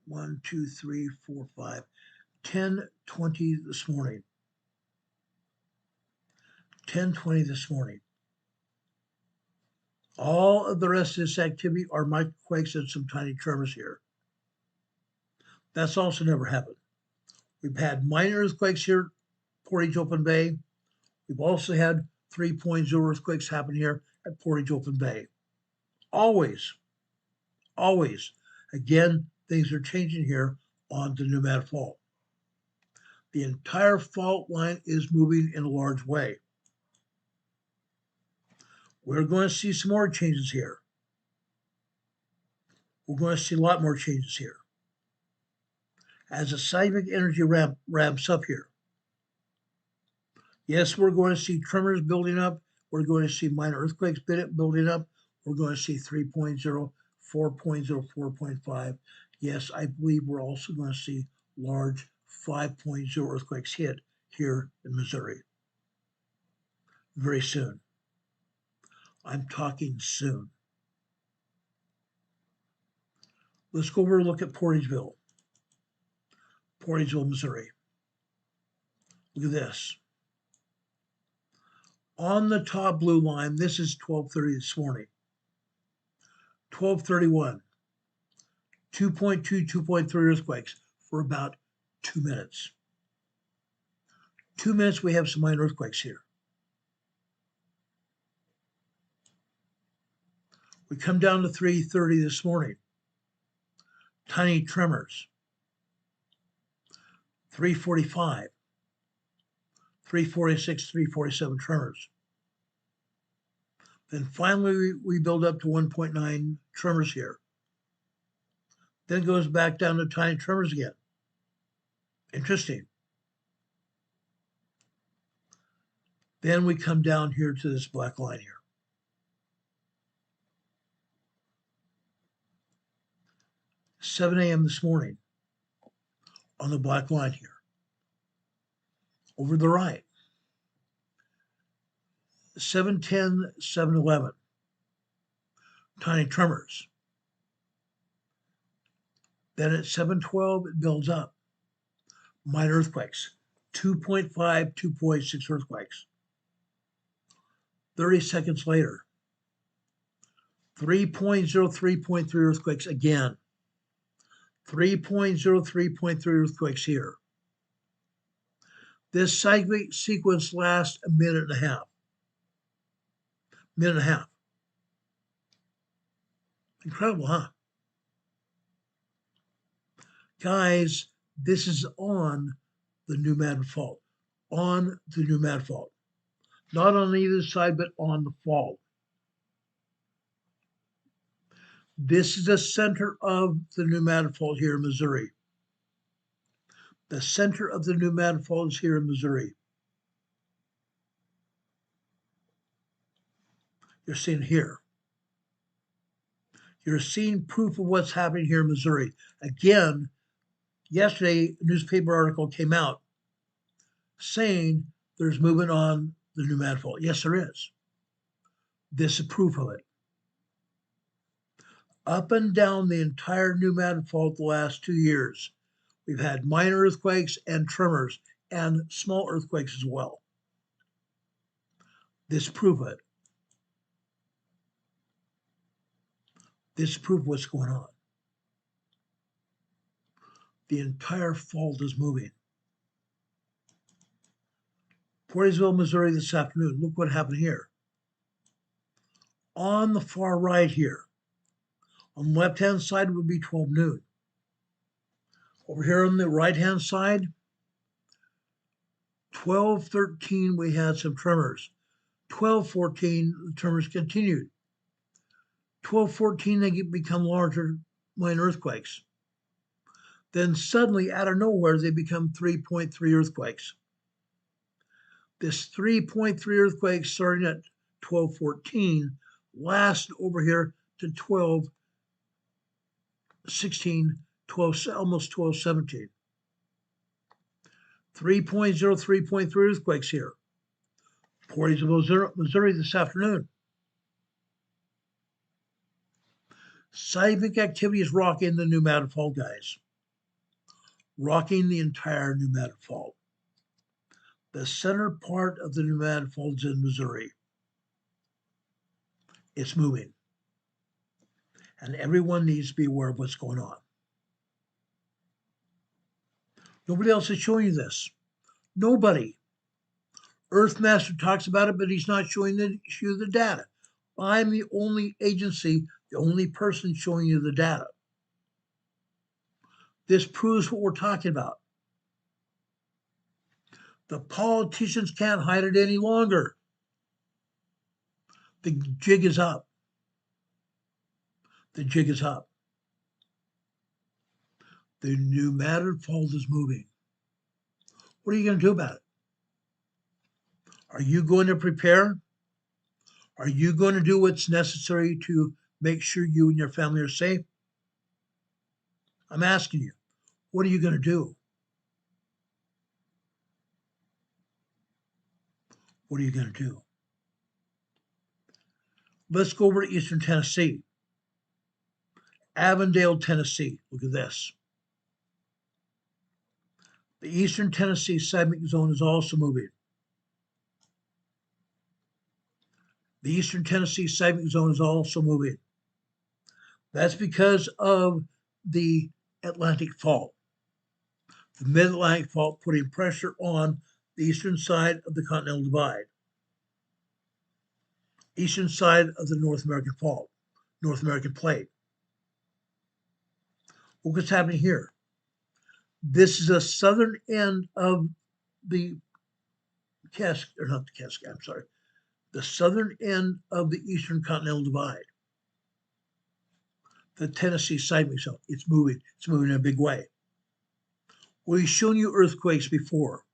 1, 2, 3, 4, 5, 10:20 this morning. 10:20 this morning. All of the rest of this activity are microquakes and some tiny tremors here. That's also never happened. We've had minor earthquakes here, Portage Open Bay. We've also had 3.0 earthquakes happen here at Portage Open Bay. Always. Again, things are changing here on the Nomad Fault. The entire fault line is moving in a large way. We're going to see some more changes here. We're going to see a lot more changes here. As the seismic energy ramps up here. Yes, we're going to see tremors building up. We're going to see minor earthquakes building up. We're going to see 3.0, 4.0, 4.5. Yes, I believe we're also going to see large 5.0 earthquakes hit here in Missouri very soon. I'm talking soon. Let's go over and look at Portageville, Missouri. Look at this. On the top blue line, this is 12:30 this morning. 12:31, 2.2, 2.3 earthquakes for about 2 minutes. 2 minutes, we have some minor earthquakes here. We come down to 3:30 this morning. Tiny tremors. 3:45, 3:46, 3:47 tremors. Then finally we build up to 1.9 tremors here. Then goes back down to tiny tremors again. Interesting. Then we come down here to this black line here. 7 a.m. this morning. on the black line here. Over the right, 7:10, 7:11, tiny tremors. Then at 7:12, it builds up. Minor earthquakes, 2.5, 2.6 earthquakes. 30 seconds later, 3.0, 3.3 earthquakes again. 3.0, 3.3 earthquakes here. This seismic sequence lasts a minute and a half. Minute and a half. Incredible, huh? Guys, this is on the New Madrid Fault. On the New Madrid Fault. Not on either side, but on the fault. This is the center of the New Madrid Fault here in Missouri. The center of the New Madrid Fault is here in Missouri. You're seeing here. You're seeing proof of what's happening here in Missouri. Again, yesterday, a newspaper article came out saying there's movement on the New Madrid Fault. Yes, there is. This is proof of it. Up and down the entire New Madrid Fault the last 2 years, we've had minor earthquakes and tremors and small earthquakes as well. This proof of it. This proof of what's going on. The entire fault is moving. Portersville, Missouri this afternoon. Look what happened here. On the far right here, on the left-hand side would be 12 noon. Over here on the right-hand side, 12:13, we had some tremors. 12:14, the tremors continued. 12:14, they become larger minor earthquakes. Then suddenly, out of nowhere, they become 3.3 earthquakes. This 3.3 earthquake starting at 12:14 lasts over here to 12:16, 12, almost 12:17. 3.0, 3.3 earthquakes here. Portersville, Missouri this afternoon. Seismic activity is rocking the New Madrid Fault, guys. Rocking the entire New Madrid Fault. The center part of the New Madrid Fault is in Missouri. It's moving. And everyone needs to be aware of what's going on. Nobody else is showing you this. Nobody. Earthmaster talks about it, but he's not showing you the data. I'm the only agency, the only person showing you the data. This proves what we're talking about. The politicians can't hide it any longer. The jig is up. The jig is up. The New Madrid Fault is moving. What are you going to do about it? Are you going to prepare? Are you going to do what's necessary to make sure you and your family are safe? I'm asking you, what are you going to do? What are you going to do? Let's go over to Eastern Tennessee. Avondale, Tennessee. Look at this. The Eastern Tennessee seismic zone is also moving. The Eastern Tennessee seismic zone is also moving. That's because of the Atlantic Fault. The Mid-Atlantic Fault putting pressure on the eastern side of the Continental Divide. Eastern side of the North American Fault, North American Plate. Look what's happening here. This is the southern end of the the southern end of the Eastern Continental Divide. The Tennessee seismic zone. It's moving. It's moving in a big way. We've shown you earthquakes before.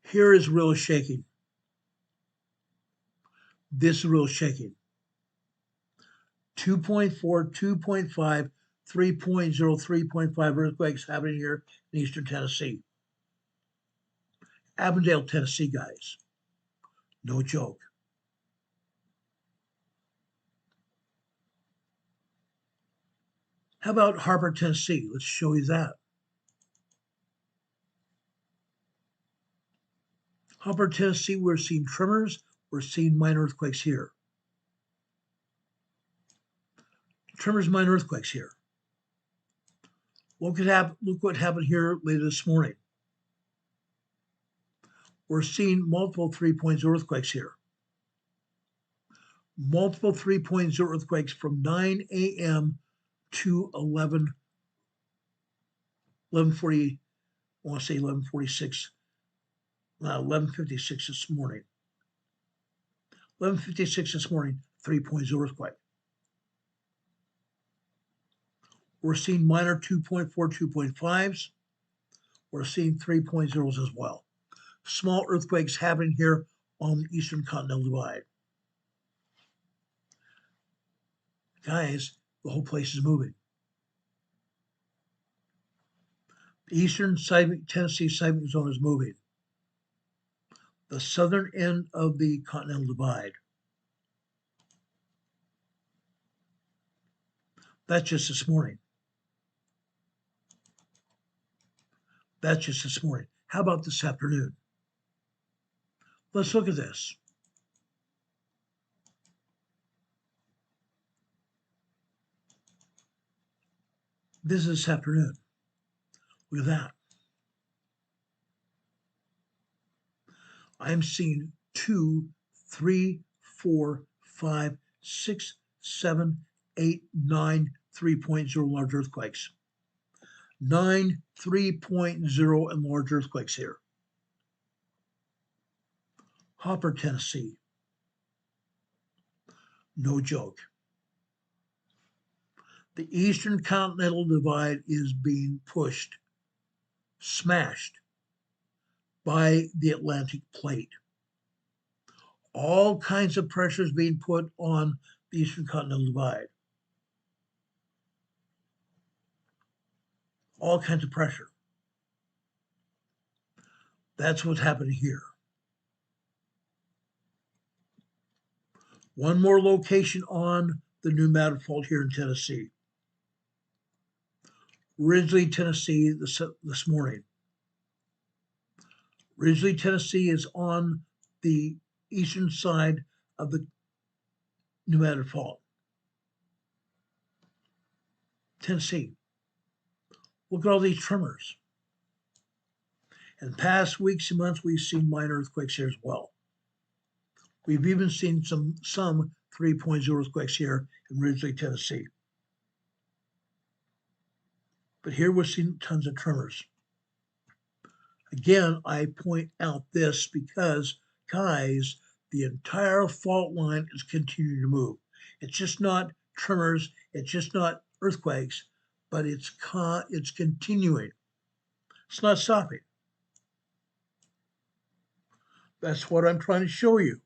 Here is real shaking. This is real shaking. 2.4, 2.5, 3.0, 3.5 earthquakes happening here in eastern Tennessee. Avondale, Tennessee, guys. No joke. How about Harper, Tennessee? Let's show you that. Harper, Tennessee, we're seeing tremors. We're seeing minor earthquakes here. Tremors, minor earthquakes here. Look what happened here later this morning. We're seeing multiple 3.0 earthquakes here. Multiple 3.0 earthquakes from 9 a.m. to 11:40, I want to say 11:46, 11:56 this morning. 11:56 this morning, 3.0 earthquake. We're seeing minor 2.4, 2.5s. We're seeing 3.0s as well. Small earthquakes happening here on the Eastern Continental Divide. Guys, the whole place is moving. The eastern Tennessee seismic zone is moving. The southern end of the Continental Divide. That's just this morning. That's just this morning. How about this afternoon? Let's look at this. This is this afternoon. Look at that. I'm seeing 2, 3, 4, 5, 6, 7, 8, 9, 3.0 large earthquakes. 9, 3.0 and large earthquakes here. Hopper, Tennessee. No joke. The Eastern Continental Divide is being pushed, smashed by the Atlantic Plate. All kinds of pressures being put on the Eastern Continental Divide. All kinds of pressure. That's what's happening here. One more location on the new Madrid fault here in Tennessee. Ridgely, Tennessee this morning. Ridgely, Tennessee is on the eastern side of the New Madrid Fault. Tennessee. Look at all these tremors. In past weeks and months, we've seen minor earthquakes here as well. We've even seen some 3.0 earthquakes here in Ridgely, Tennessee. But here we're seeing tons of tremors. Again, I point out this because, guys, the entire fault line is continuing to move. It's just not tremors, it's just not earthquakes, but it's continuing. It's not stopping. That's what I'm trying to show you.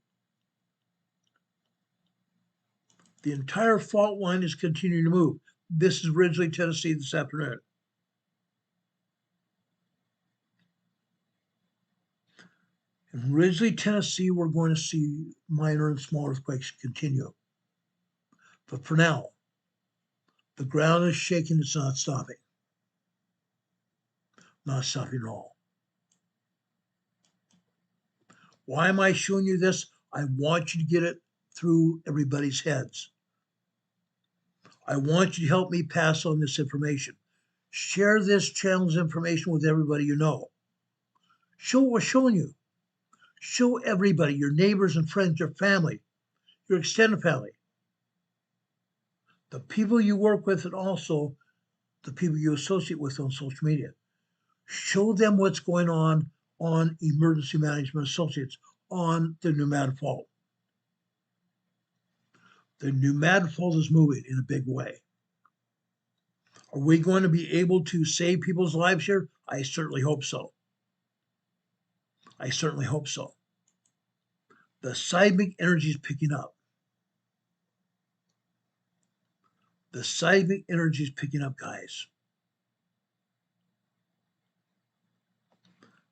The entire fault line is continuing to move. This is Ridgely, Tennessee this afternoon. In Ridgely, Tennessee, we're going to see minor and small earthquakes continue. But for now, the ground is shaking, it's not stopping. Not stopping at all. Why am I showing you this? I want you to get it through everybody's heads. I want you to help me pass on this information. Share this channel's information with everybody you know. Show what we're showing you. Show everybody, your neighbors and friends, your family, your extended family, the people you work with, and also the people you associate with on social media. Show them what's going on Emergency Management Associates on the New Madrid Fault. The New Madrid Fault is moving in a big way. Are we going to be able to save people's lives here? I certainly hope so. I certainly hope so. The seismic energy is picking up. The seismic energy is picking up, guys.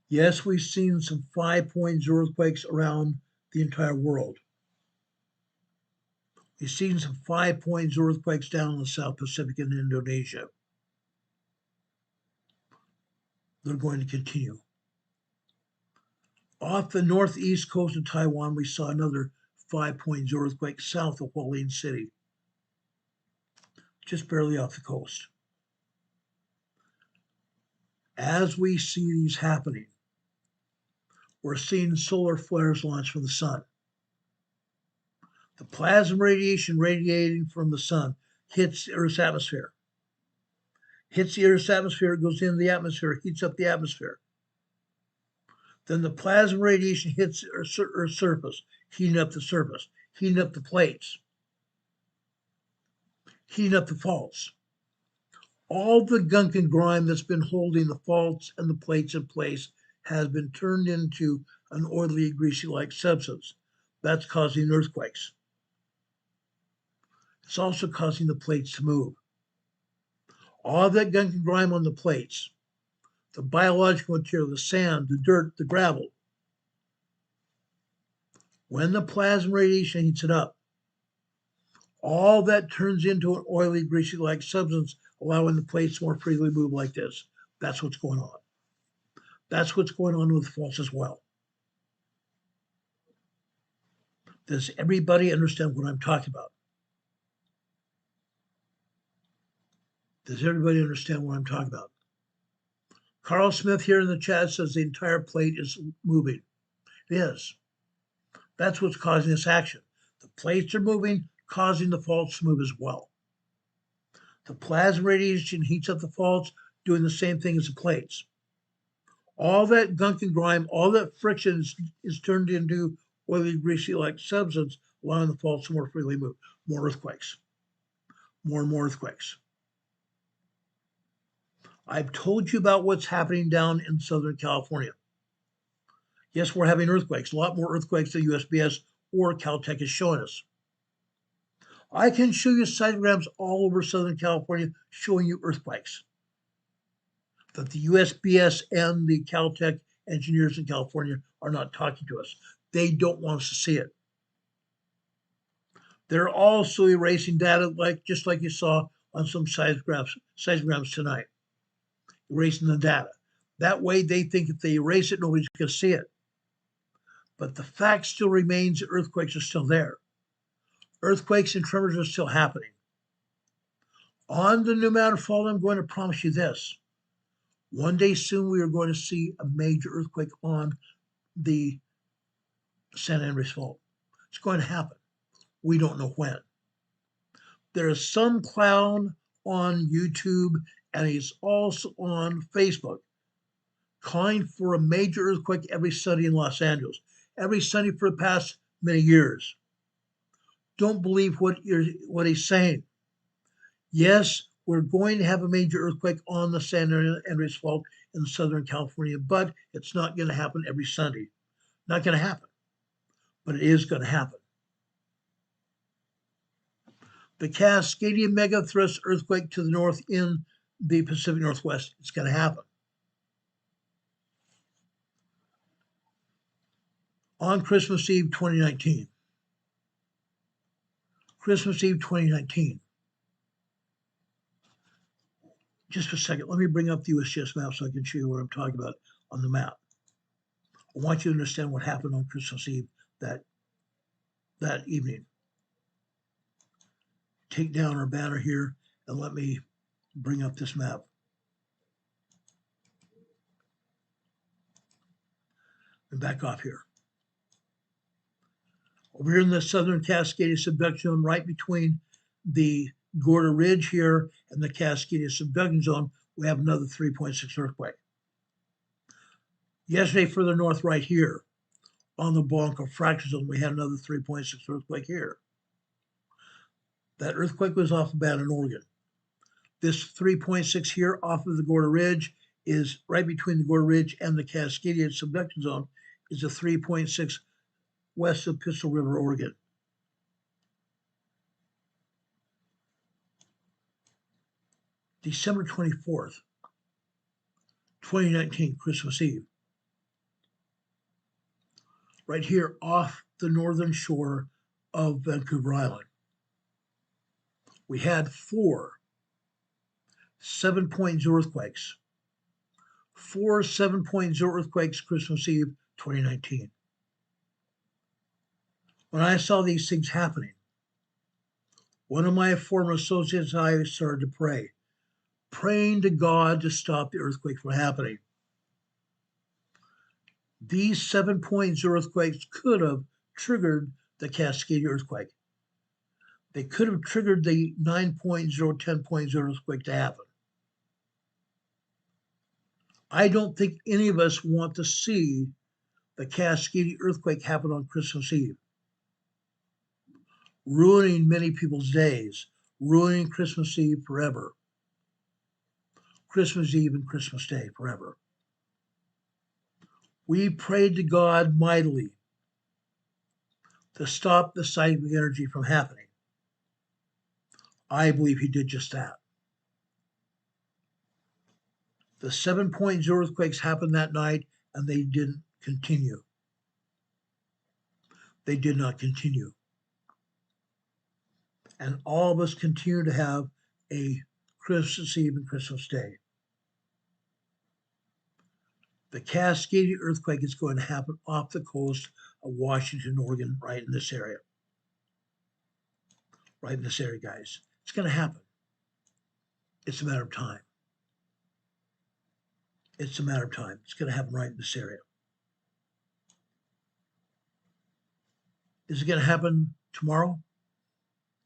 Yes, we've seen some 5.0 earthquakes around the entire world. We've seen some 5.0 earthquakes down in the South Pacific and Indonesia. They're going to continue. Off the northeast coast of Taiwan, we saw another 5.0 earthquake south of Hualien City, just barely off the coast. As we see these happening, we're seeing solar flares launch from the sun. The plasma radiation radiating from the sun hits the Earth's atmosphere. Hits the Earth's atmosphere, goes into the atmosphere, heats up the atmosphere. Then the plasma radiation hits Earth's surface, heating up the surface, heating up the plates, heating up the faults. All the gunk and grime that's been holding the faults and the plates in place has been turned into an oily, greasy-like substance. That's causing earthquakes. It's also causing the plates to move. All that gunk and grime on the plates, the biological material, the sand, the dirt, the gravel, when the plasma radiation heats it up, all that turns into an oily, greasy-like substance, allowing the plates more freely move like this. That's what's going on. That's what's going on with faults as well. Does everybody understand what I'm talking about? Does everybody understand what I'm talking about? Carl Smith here in the chat says the entire plate is moving. It is. That's what's causing this action. The plates are moving, causing the faults to move as well. The plasma radiation heats up the faults, doing the same thing as the plates. All that gunk and grime, all that friction is turned into oily, greasy-like substance, allowing the faults to more freely move. More earthquakes. More and more earthquakes. I've told you about what's happening down in Southern California. Yes, we're having earthquakes, a lot more earthquakes than USGS or Caltech is showing us. I can show you seismograms all over Southern California showing you earthquakes that the USGS and the Caltech engineers in California are not talking to us. They don't want us to see it. They're also erasing data just like you saw on some seismograms tonight. Erasing the data. That way they think if they erase it, nobody's going to see it. But the fact still remains that earthquakes are still there. Earthquakes and tremors are still happening. On the New Mountain Fault, I'm going to promise you this. One day soon we are going to see a major earthquake on the San Andreas Fault. It's going to happen. We don't know when. There is some clown on YouTube, and he's also on Facebook, calling for a major earthquake every Sunday in Los Angeles, every Sunday for the past many years. Don't believe what he's saying. Yes, we're going to have a major earthquake on the San Andreas Fault in Southern California, but it's not going to happen every Sunday. Not going to happen, but it is going to happen. The Cascadia megathrust earthquake to the north in the Pacific Northwest, it's going to happen. On Christmas Eve 2019. Christmas Eve 2019. Just a second, let me bring up the USGS map so I can show you what I'm talking about on the map. I want you to understand what happened on Christmas Eve that evening. Take down our banner here and let me bring up this map. And back off here. Over here in the southern Cascadia subduction zone, right between the Gorda Ridge here and the Cascadia subduction zone, we have another 3.6 earthquake. Yesterday, further north right here, on the Blanco fracture zone, we had another 3.6 earthquake here. That earthquake was off the bat in Oregon. This 3.6 here off of the Gorda Ridge is right between the Gorda Ridge and the Cascadia subduction zone is a 3.6 west of Pistol River, Oregon. December 24th, 2019, Christmas Eve, right here off the northern shore of Vancouver Island. We had 4 7.0 earthquakes. 4 7.0 earthquakes Christmas Eve 2019. When I saw these things happening, one of my former associates and I started to pray, praying to God to stop the earthquake from happening. These 7.0 earthquakes could have triggered the Cascadia earthquake. They could have triggered the 9.0, 10.0 earthquake to happen. I don't think any of us want to see the Cascadia earthquake happen on Christmas Eve, ruining many people's days, ruining Christmas Eve forever. Christmas Eve and Christmas Day forever. We prayed to God mightily to stop the seismic energy from happening. I believe he did just that. The 7.0 earthquakes happened that night and they didn't continue. They did not continue. And all of us continue to have a Christmas Eve and Christmas Day. The Cascadia earthquake is going to happen off the coast of Washington, Oregon, right in this area. Right in this area, guys. It's going to happen. It's a matter of time. It's a matter of time. It's going to happen right in this area. Is it going to happen tomorrow?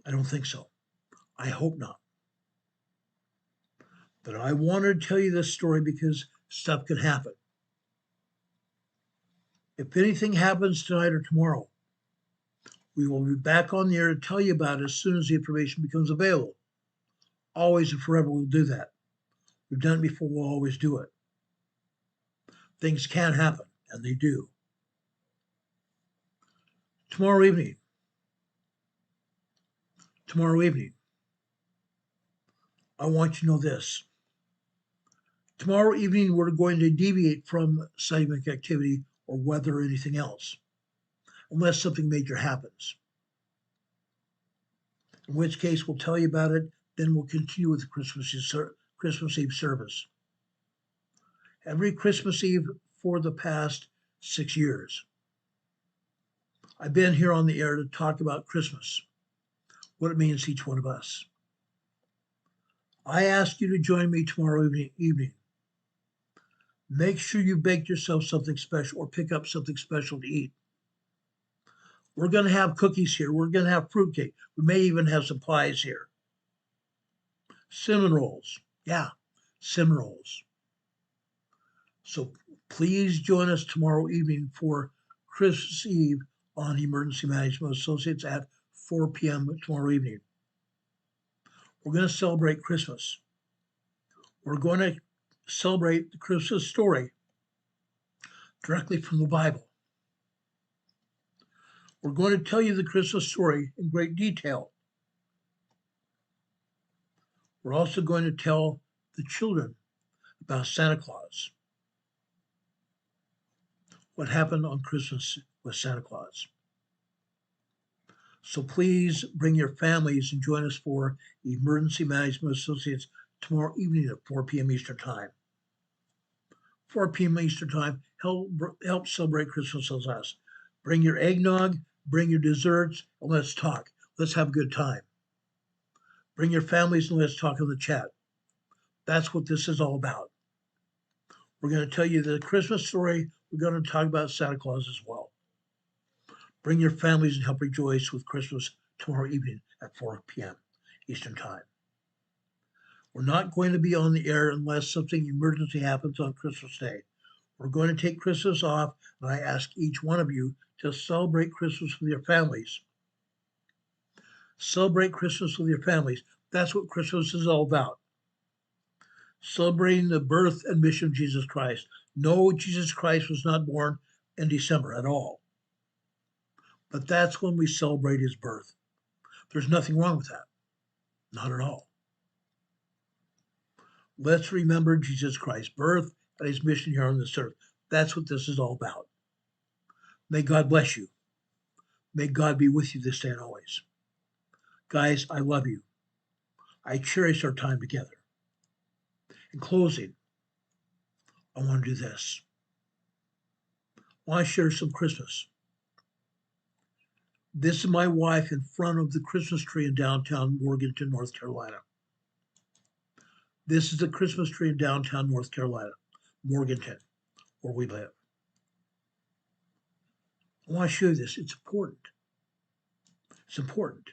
I don't think so. I hope not. But I wanted to tell you this story because stuff can happen. If anything happens tonight or tomorrow, we will be back on the air to tell you about it as soon as the information becomes available. Always and forever we'll do that. We've done it before, we'll always do it. Things can happen, and they do. Tomorrow evening, I want you to know this. Tomorrow evening, we're going to deviate from seismic activity or weather or anything else, unless something major happens. In which case, we'll tell you about it, then we'll continue with the Christmas Eve service. Every Christmas Eve for the past 6 years, I've been here on the air to talk about Christmas, what it means to each one of us. I ask you to join me tomorrow evening. Make sure you bake yourself something special or pick up something special to eat. We're going to have cookies here. We're going to have fruitcake. We may even have some pies here. Cinnamon rolls. Yeah, cinnamon rolls. So please join us tomorrow evening for Christmas Eve on Emergency Management Associates at 4 p.m. tomorrow evening. We're going to celebrate Christmas. We're going to celebrate the Christmas story directly from the Bible. We're going to tell you the Christmas story in great detail. We're also going to tell the children about Santa Claus. What happened on Christmas with Santa Claus. So please bring your families and join us for Emergency Management Associates tomorrow evening at 4 p.m. Eastern Time. 4 p.m. Eastern Time, help celebrate Christmas with us. Bring your eggnog, bring your desserts, and let's talk. Let's have a good time. Bring your families and let's talk in the chat. That's what this is all about. We're going to tell you the Christmas story. We're going to talk about Santa Claus as well. Bring your families and help rejoice with Christmas tomorrow evening at 4 p.m. Eastern Time. We're not going to be on the air unless something emergency happens on Christmas Day. We're going to take Christmas off, and I ask each one of you to celebrate Christmas with your families. Celebrate Christmas with your families. That's what Christmas is all about. Celebrating the birth and mission of Jesus Christ. No, Jesus Christ was not born in December at all. But that's when we celebrate his birth. There's nothing wrong with that. Not at all. Let's remember Jesus Christ's birth and his mission here on this earth. That's what this is all about. May God bless you. May God be with you this day and always. Guys, I love you. I cherish our time together. In closing, I want to do this. I want to share some Christmas. This is my wife in front of the Christmas tree in downtown Morganton, North Carolina. This is the Christmas tree in downtown North Carolina, Morganton, where we live. I want to show you this. It's important. It's important.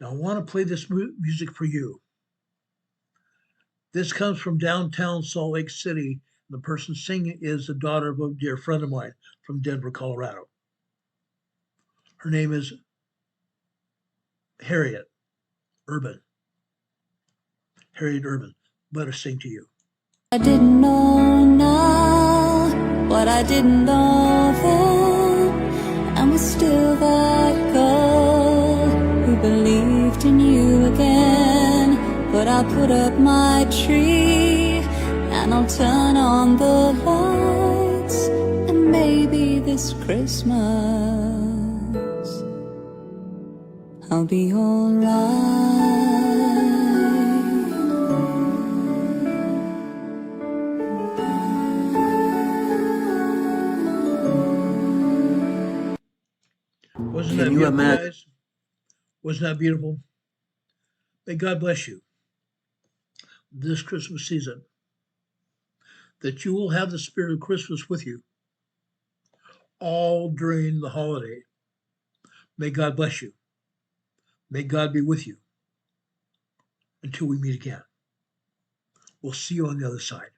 Now, I want to play this music for you. This comes from downtown Salt Lake City. The person singing is the daughter of a dear friend of mine from Denver, Colorado. Her name is Harriet Urban. Harriet Urban. Let her sing to you. I didn't know now what I didn't know then, and was still that girl who believed in you again. But I'll put up my tree and I'll turn on the lights, and maybe this Christmas I'll be alright. Wasn't that beautiful, guys? Wasn't that beautiful? May God bless you this Christmas season, that you will have the spirit of Christmas with you all during the holiday. May God bless you. May God be with you until we meet again. We'll see you on the other side.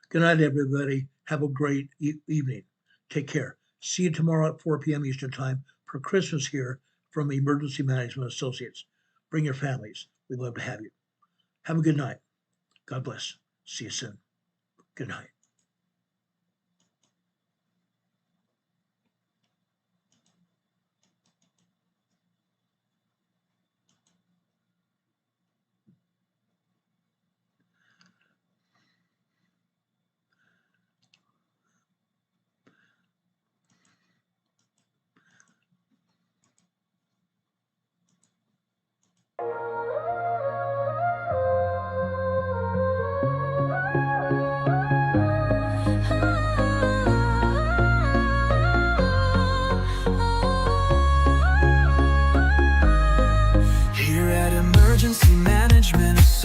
Good night, everybody. Have a great evening. Take care. See you tomorrow at 4 p.m. Eastern Time for Christmas here from Emergency Management Associates. Bring your families. We'd love to have you. Have a good night. God bless. See you soon. Good night.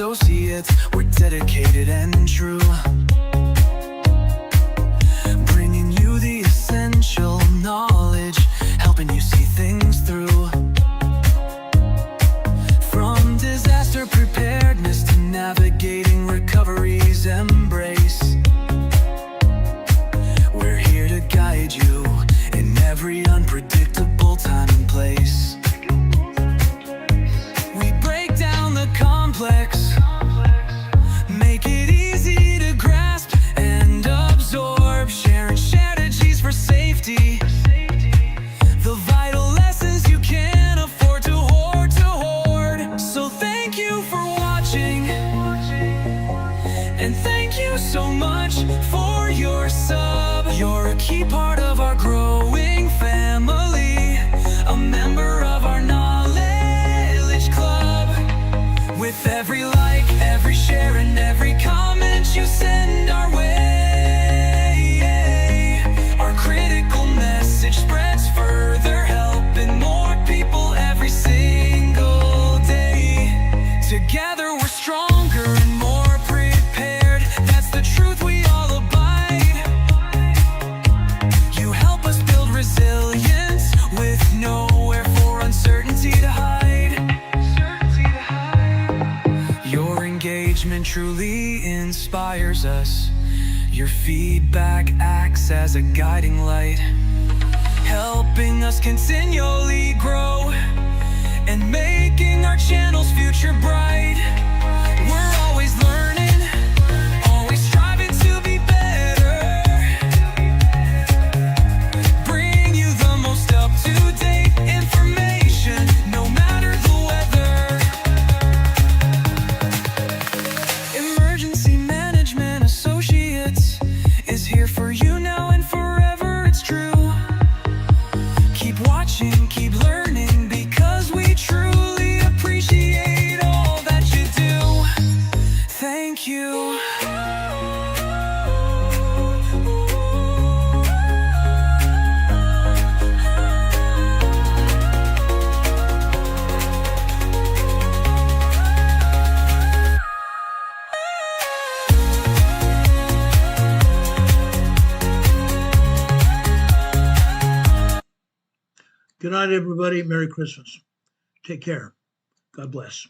Associates, we're dedicated and true, bringing you the essential knowledge, helping you see things through. From disaster preparedness to navigating recovery's embrace, we're here to guide you in every unpredictable time and place. We break down the complex, make it easy to grasp and absorb, sharing strategies for safety, the vital lessons you can't afford to hoard, So thank you for watching, and thank you so much for your sub. You're a key part of our growing family, a member of our knowledge club. With every like, every share, and every comment you send our way, our critical message spreads further, helping more people every single day. Together we're stronger and more prepared. That's the truth we all abide. You help us build resilience with nowhere for uncertainty to hide. Your engagement truly inspires us. Your feedback acts as a guiding light, helping us continually grow and making our channel's future bright. We're always learning, always striving to be better. Bring you the most up-to-date information, no matter the weather. Good night, everybody. Merry Christmas. Take care. God bless.